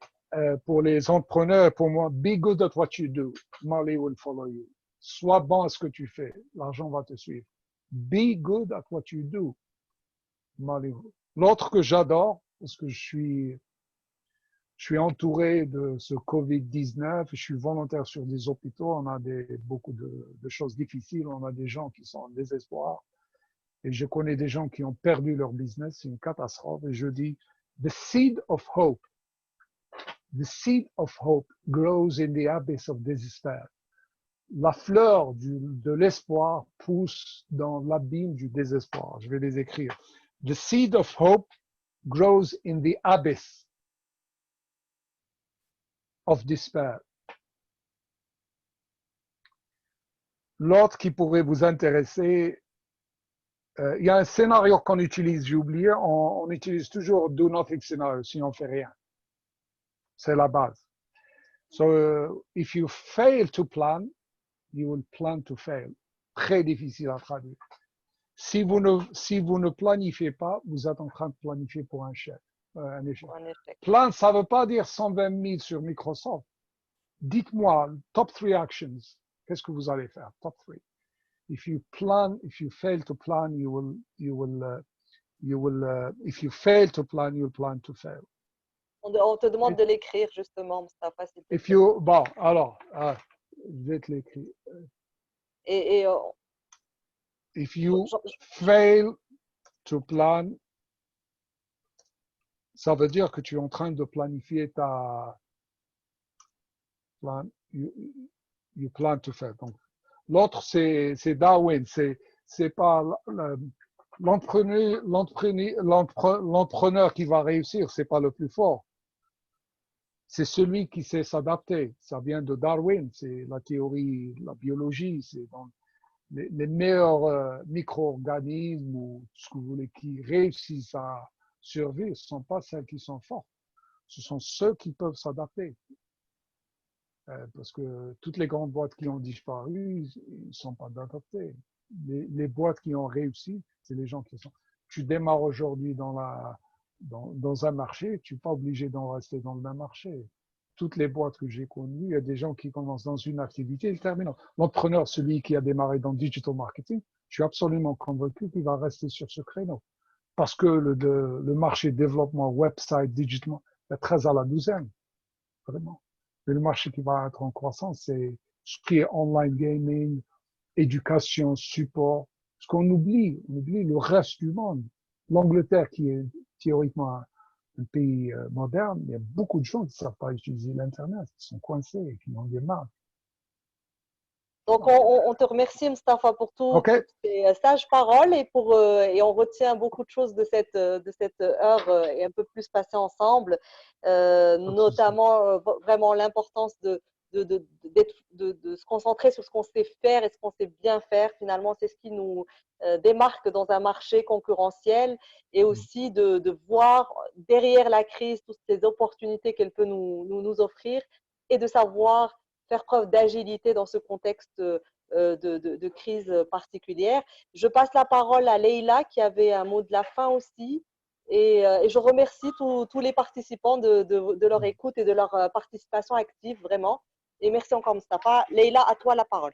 pour les entrepreneurs, pour moi, be good at what you do, money will follow you. Sois bon à ce que tu fais, l'argent va te suivre. Be good at what you do, money will. L'autre que j'adore, parce que je suis entouré de ce Covid-19, je suis volontaire sur des hôpitaux, on a beaucoup de choses difficiles, on a des gens qui sont en désespoir. Et je connais des gens qui ont perdu leur business, c'est une catastrophe. Et je dis, the seed of hope grows in the abyss of despair. La fleur de l'espoir pousse dans l'abîme du désespoir. Je vais les écrire. The seed of hope grows in the abyss of despair. L'autre qui pourrait vous intéresser, il y a un scénario qu'on utilise, j'ai oublié, on utilise toujours do nothing scenario si on fait rien. C'est la base. So, if you fail to plan, you will plan to fail. Très difficile à traduire. Si vous ne planifiez pas, vous êtes en train de planifier pour un échec. En effet. Plan, ça ne veut pas dire 120 000 sur Microsoft. Dites-moi, top 3 actions. Qu'est-ce que vous allez faire? Top 3. If you fail to plan, if you fail to plan, you will plan to fail. On te demande de l'écrire justement, Mustapha, s'il te plaît. Bon, alors, je vais te l'écrire. Et If you fail to plan, ça veut dire que tu es en train de planifier you plan to fail. Donc, l'autre, c'est Darwin. C'est pas l'entrepreneur qui va réussir, c'est pas le plus fort. C'est celui qui sait s'adapter. Ça vient de Darwin. C'est la théorie, la biologie. C'est dans les meilleurs micro-organismes ou ce que vous voulez qui réussissent à survivre, ce ne sont pas celles qui sont fortes. Ce sont ceux qui peuvent s'adapter. Parce que toutes les grandes boîtes qui ont disparu, ils ne sont pas adaptés. Les boîtes qui ont réussi, c'est les gens qui sont. Tu démarres aujourd'hui dans dans un marché, tu n'es pas obligé d'en rester dans le même marché. Toutes les boîtes que j'ai connues, il y a des gens qui commencent dans une activité et ils terminent. L'entrepreneur, celui qui a démarré dans le digital marketing, je suis absolument convaincu qu'il va rester sur ce créneau. Parce que le marché développement, website, digital, est très à la douzaine, vraiment. Et le marché qui va être en croissance, c'est ce qui est online gaming, éducation, support. Parce qu'on oublie le reste du monde. L'Angleterre, qui est théoriquement un pays moderne, il y a beaucoup de gens qui ne savent pas utiliser l'Internet, qui sont coincés, qui ont des marques. Donc, on te remercie, Mustapha, pour OK. toutes ces sages paroles et on retient beaucoup de choses de cette heure et un peu plus passée ensemble, notamment vraiment l'importance de se concentrer sur ce qu'on sait faire et ce qu'on sait bien faire. Finalement, c'est ce qui nous démarque dans un marché concurrentiel et aussi de voir derrière la crise toutes ces opportunités qu'elle peut nous offrir et de savoir faire preuve d'agilité dans ce contexte de crise particulière. Je passe la parole à Leïla qui avait un mot de la fin aussi. Et je remercie tous les participants de leur écoute et de leur participation active, vraiment. Et merci encore, Mustapha. Leïla, à toi la parole.